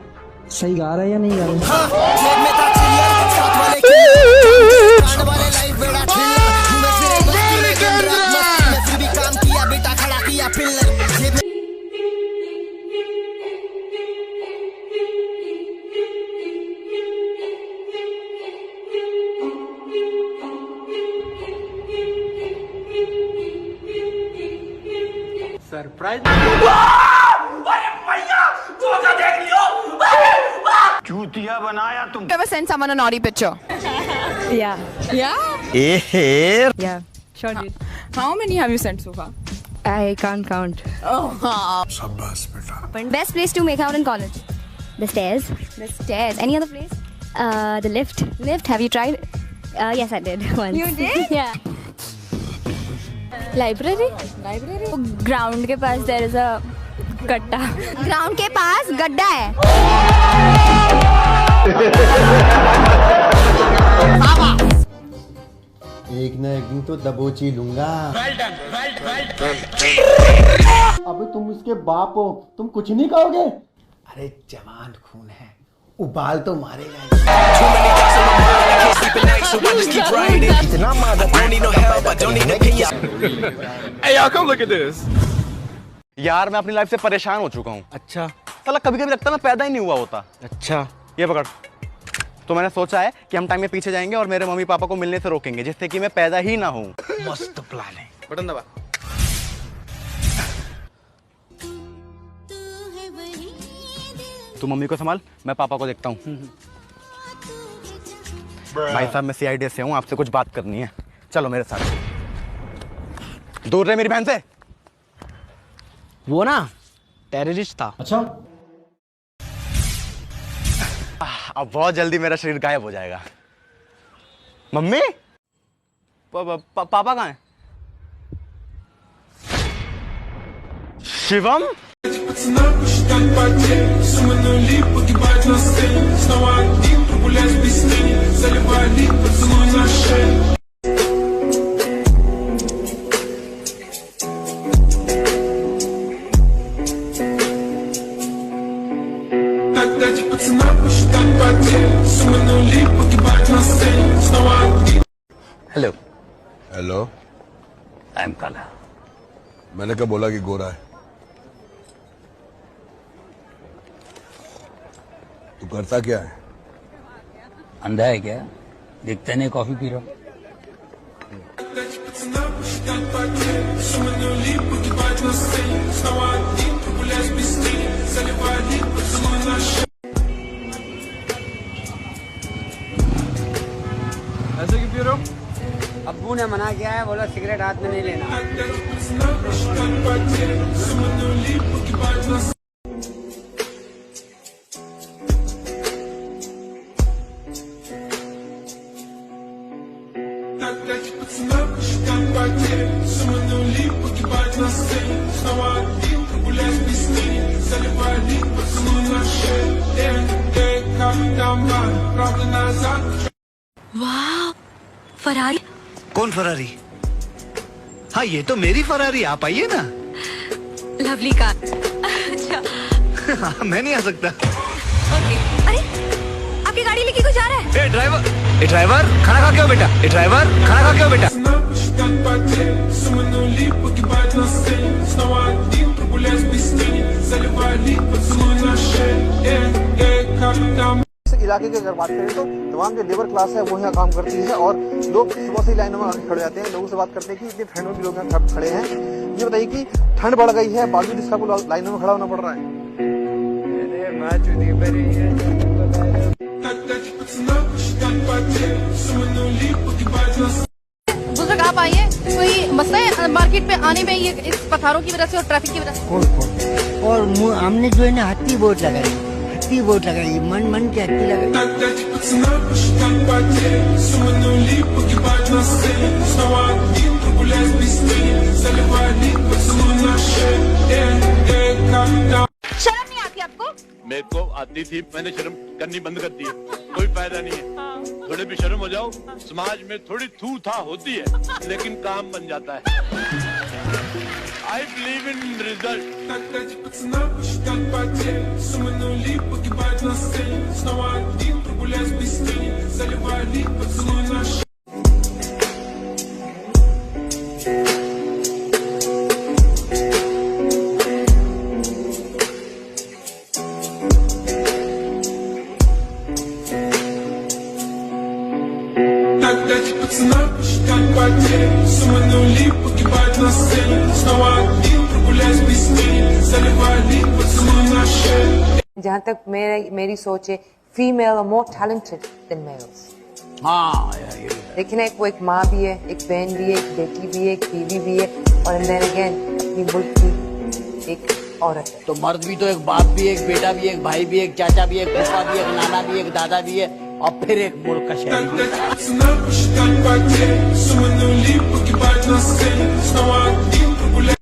सही गा रहा है या नहीं गा रहा सरप्राइज चूतिया बनाया तुम। Ever sent someone a naughty picture? Yeah. Yeah? Yeah. Sure did. How many have you sent so far? I can't count. Oh. शाबाश बेटा। Best place to make out in college? The stairs. The stairs. Any other place? The lift. Lift. Have you tried? Yes, I did once. You did? Yeah. Library. Library? Ground के पास there is a गड्ढा। Ground के पास गड्ढा है। एक ना एक दिन तो दबोची लूंगा। अबे तुम इसके बाप हो, तुम कुछ नहीं कहोगे? अरे जवान खून है, उबाल तो मारेगा। इतना Hey, y'all, come look at this. यार मैं अपनी लाइफ से परेशान हो चुका हूँ। अच्छा साला कभी कभी लगता है मैं पैदा ही नहीं हुआ होता। अच्छा ये पकड़। तो मैंने सोचा है कि हम टाइम में पीछे जाएंगे और मेरे मम्मी पापा को मिलने से रोकेंगे जिससे कि मैं पैदा ही ना हूँ। मस्त प्लान है। बटन दबा। तू मम्मी को संभाल, मैं पापा को देखता हूँ। भाई साहब मैं CID से हूँ, आपसे कुछ बात करनी है। चलो मेरे साथ। दूर रहे मेरी बहन से। वो ना टेररिस्ट था। अच्छा अब बहुत जल्दी मेरा शरीर गायब हो जाएगा। मम्मी पापा कहाँ हैं? Shivam Пацана посчитать потери, суммы нули погибать на сцене. Снова один, прогуляюсь без тени, заливая лик, поцелуй на шею. Так дайте пацана посчитать потери, суммы нули погибать на сцене. Снова один. Hello hello I am काला। मैंने कब बोला कि गोरा है? तू करता क्या है? अंधा है क्या? दिखता नहीं कॉफी पी रहा हूँ। Дайте пацана посчитать потери, суммы нули погибать на сцене. Снова один, прогуляюсь без тени, заливая лик, поцелуй на шею. ऐसे क्यों पी रहे हो? अब्बू ने मना किया है, बोला सिगरेट हाथ में नहीं लेना। Дайте пацана посчитать потери, суммы нули погибать на сцене. Так дайте пацана посчитать потери, суммы нули погибать на сцене. Снова один, прогуляюсь без тени, заливая лик, поцелуй на шею. Как домой, правда назад. वाह फरारी। कौन फरारी? हाँ ये तो मेरी फरारी। आप आइए ना। Lovely car. अच्छा हाँ, मैं नहीं आ सकता। अरे आपकी गाड़ी लेके क्यों जा रहा है? ए ड्राइवर खाना खा के आओ बेटा। ए ड्राइवर खाना खा के आओ बेटा। Посчитать потери, суммы нули погибать на сцене. Снова один, прогуляюсь без тени, заливая лик, поцелуй на шею. Как домой. इलाके की अगर बात करें तो तमाम जो लेबर क्लास है वो यहाँ काम करती है और लोग सुबह से लाइनों में आके खड़े जाते हैं। लोगों से बात करते हैं कि इतनी ठंड में भी लोग यहाँ खड़े हैं। ये बताइए कि ठंड बढ़ गई है, बावजूद इसका लाइनों में खड़ा होना पड़ रहा है। बुजुर्ग आप आइए। कोई मसला है मार्केट में आने में ये इस पत्थरों की वजह से और ट्रैफिक की वजह से? और हमने जो है ना हत्ती बोर्ड लगाई, हत्ती बोर्ड लगाई, मन के हत्ती लगाई। Дайте пацана посчитать потери, суммы нули погибать на сцене. Снова один, прогуляюсь без тени, заливая лик, поцелуй на шею. Как मेरे को आती थी, मैंने शर्म करनी बंद कर दी है, कोई फायदा नहीं है। थोड़े भी शर्म हो जाओ, समाज में थोड़ी थू था होती है, लेकिन काम बन जाता है। I believe in result. Пацана посчитать потери, сумма нули погибать на сцене. Снова один прогуляюсь без тени, заливая лик поцелуй на шею. जहाँ तक मेरी सोच है, female are more talented than males. हाँ लेकिन वो एक माँ भी है, एक बहन भी है, एक बेटी भी है, एक बीवी भी है, और then again अपनी मुल्क की एक औरत है। तो मर्द भी तो एक बाप भी, एक बेटा भी, एक भाई भी, एक चाचा भी, एक फूफा भी, एक नाना भी, एक दादा भी है, और फिर एक मुल्क का शहरी भी। Пацана посчитать потери, сумма нули погибать на сцене. Снова один прогуляюсь.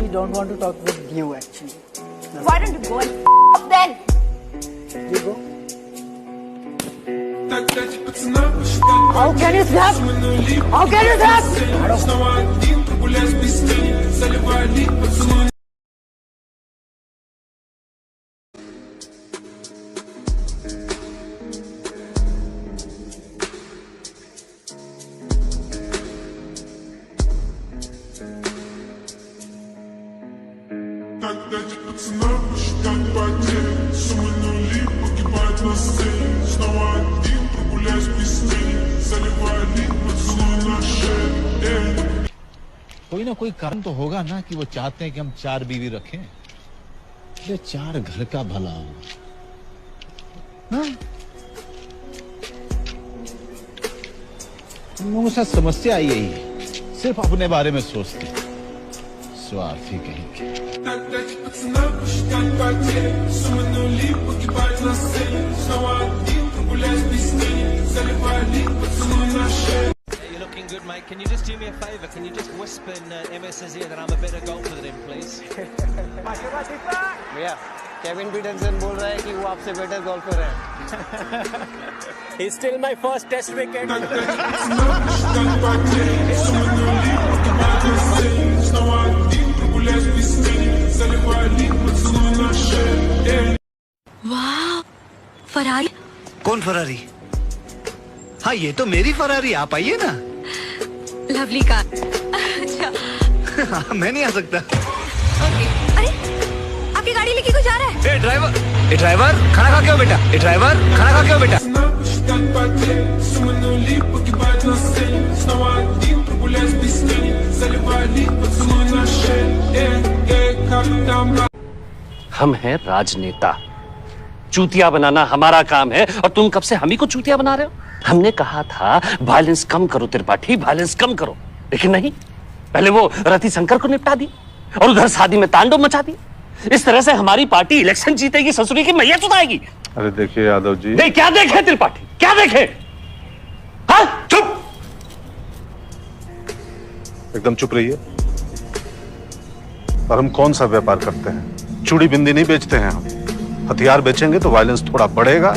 We don't want to talk with you actually. Why don't you go and then? You go. How can you snap? How can you snap? Так дайте пацанам посчитать потери, сумма нули погибать на сцене. Снова один прогуляюсь без тени, заливая лик поцелуй на шею. कोई ना कोई कारण तो होगा ना कि वो चाहते हैं कि हम 4 बीवी रखें। ये 4 घर का भला हो ना। तुम लोगों से समस्या आई यही है, सिर्फ अपने बारे में सोचते, स्वार्थी कहीं के। Так дайте пацанам посчитать потери, сумма нули погибать на сцене. Снова один прогуляюсь без тени, заливая лик поцелуй на шею. You're looking good, mate. Can you just do me a favour? Can you just whisper in MS's ear that I'm a better golfer than him, please? भैया केविन पीटरसन बोल रहा है कि वो आपसे बेटर गोल्फर है। He's still my first test wicket. वाह, फरारी। कौन फरारी? हाँ ये तो मेरी फरारी, आप आइए ना। Lovely car. अच्छा। हाँ, मैं नहीं आ सकता। ओके। अरे आपकी गाड़ी लेके कोई जा रहा है? ए ड्राइवर खाना खा के आओ बेटा। ए ड्राइवर खाना खा के आओ बेटा। हम हैं राजनेता, चूतिया बनाना हमारा काम है, और तुम कब से हम ही को चूतिया बना रहे हो? हमने कहा था वायलेंस कम करो त्रिपाठी, वायलेंस कम करो, लेकिन नहीं, पहले वो रति शंकर को निपटा दी और उधर शादी में तांडव मचा दी। इस तरह से हमारी पार्टी इलेक्शन जीतेगी, ससुरी की मैया चुदाएगी। अरे देखिए यादव जी। नहीं, क्या देखे त्रिपाठी, क्या देखे? हाँ, चुप, एकदम चुप रहिए। और हम कौन सा व्यापार करते हैं? चूड़ी बिंदी नहीं बेचते हैं हम। हथियार बेचेंगे तो वायलेंस थोड़ा बढ़ेगा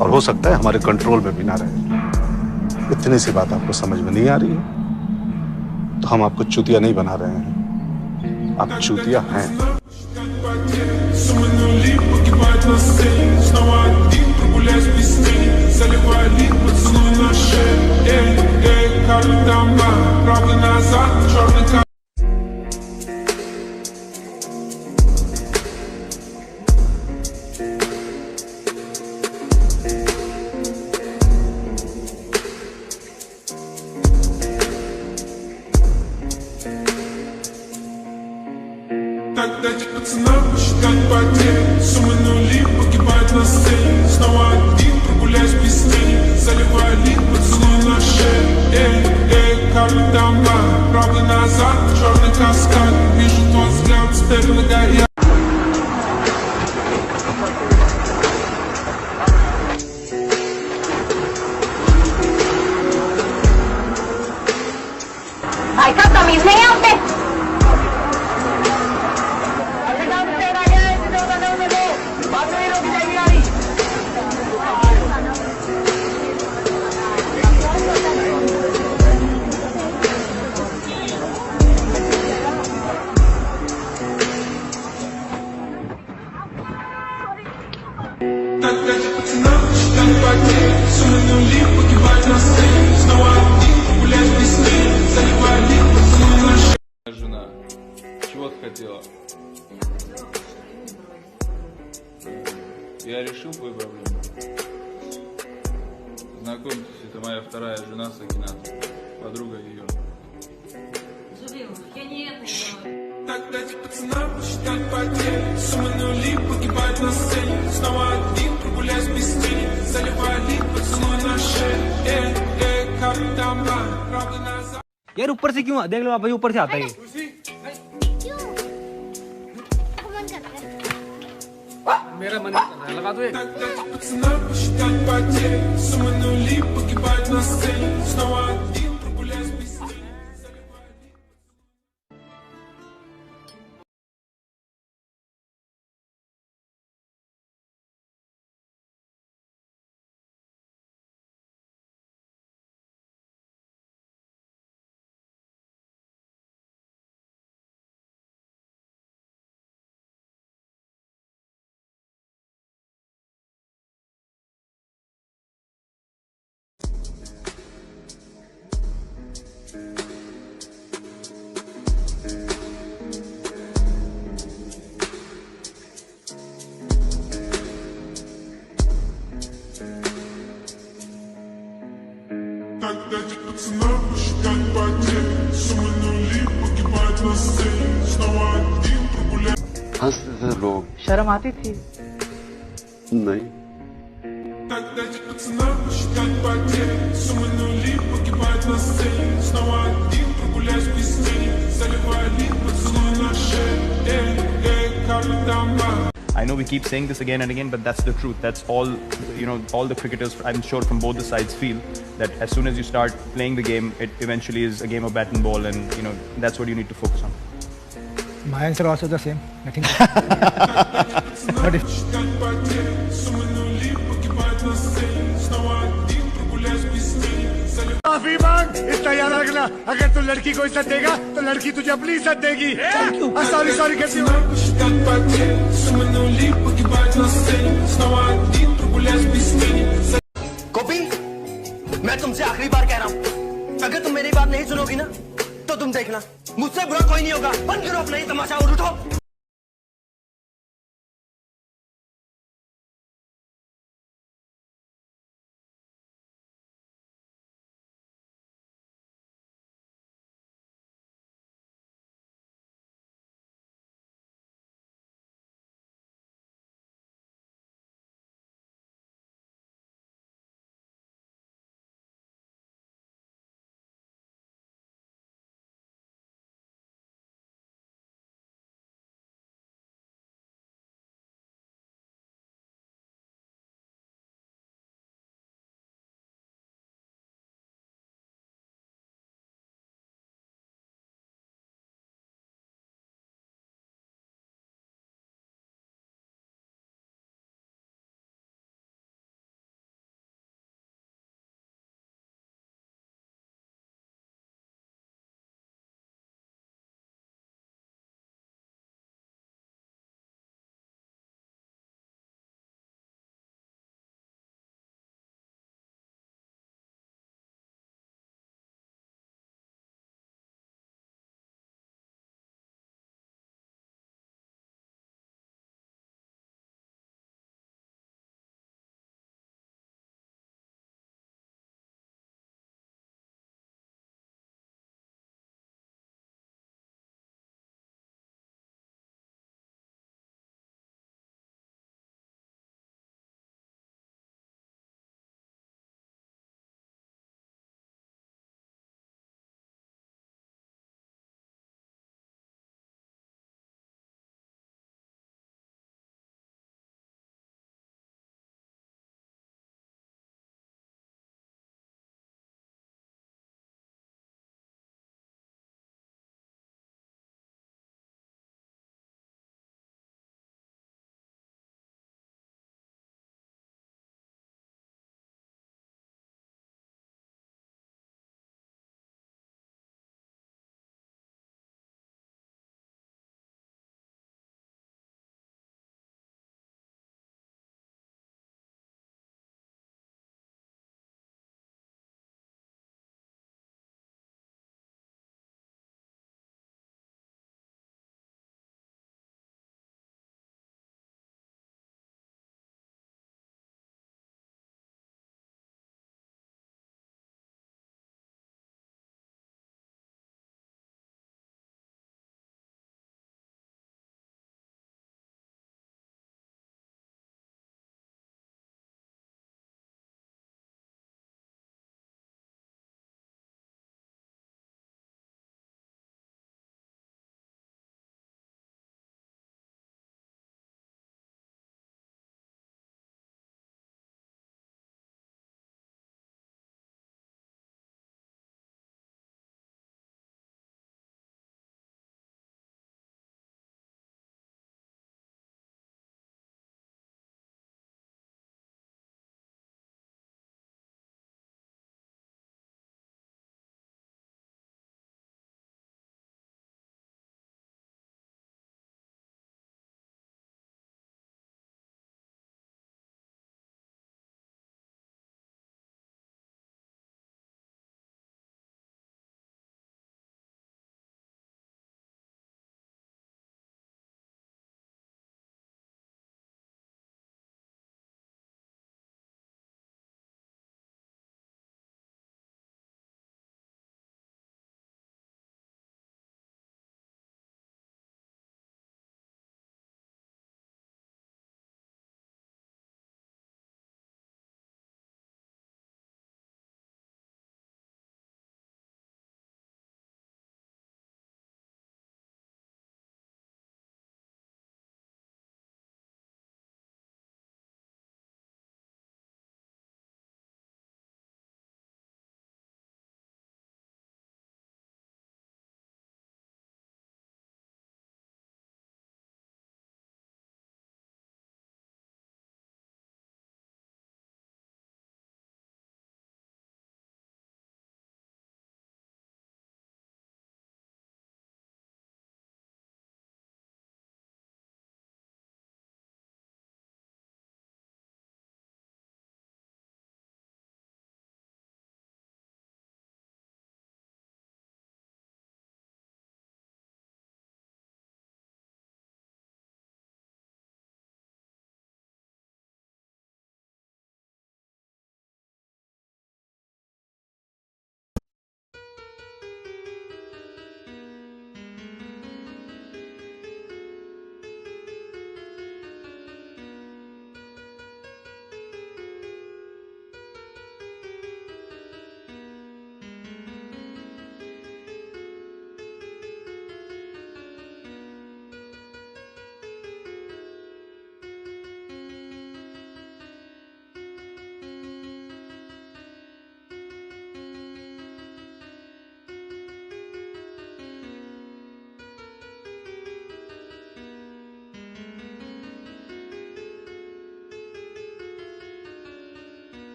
और हो सकता है हमारे कंट्रोल में भी ना रहे। इतनी सी बात आपको समझ में नहीं आ रही है तो हम आपको चूतिया नहीं बना रहे हैं, आप चूतिया हैं। Так дайте пацанам посчитать потери, сумма нули погибать на сцене. Снова один прогуляюсь без тени, заливая лик поцелуй на шею. Как дома, правый назад, черный каскад. Вижу твой взгляд, теперь многояркий. não limpa que vai nascer. Senão aqui mulheres piscinas, saliva limpa, não nasce. Жена, чего ты хотела? Я решил твою проблему. Знакомьтесь, это моя вторая жена Сакинат, подруга ее. Я не это делаю. Так дайте пацанам посчитать потери. Суммы нули погибают на сцене. Снова один прогуляюсь без тени. Заливали поцелуй на шее. Капитан Блан, правда назад. यार ऊपर से क्यों देख लो आप भाई ऊपर से आता है मेरा मन कर रहा है लगा दो Так дайте пацанам посчитать потери. Суммы нули погибают на сцене. Снова один прогуляюсь без тени. Так дайте пацанам посчитать потери. Суммы нули погибают на сцене. Снова один прогуляюсь. हंसते थे लोग शर्म आती थी नहीं Так дайте пацанам посчитать потери. Суммы нули погибают на сцене. Снова один прогуляюсь без тени. Заливали поцелуй на шее. Капитан Блан. I know we keep saying this again and again, but that's the truth. That's all, all the cricketers, I'm sure from both the sides feel that as soon as you start playing the game, it eventually is a game of bat and ball, and that's what you need to focus on. My answer also the same. Nothing. But if माफी मांग, इतना याद रखना, अगर तू लड़की को इज्जत देगा तो लड़की तुझे अपनी इज्जत देगी। सॉरी सॉरी कहती हूँ। कॉपी, मैं तुमसे आखिरी बार कह रहा हूँ, अगर तुम मेरी बात नहीं सुनोगी ना तो तुम देखना मुझसे बुरा कोई नहीं होगा। बंद करो अपना ये तमाशा और उठो।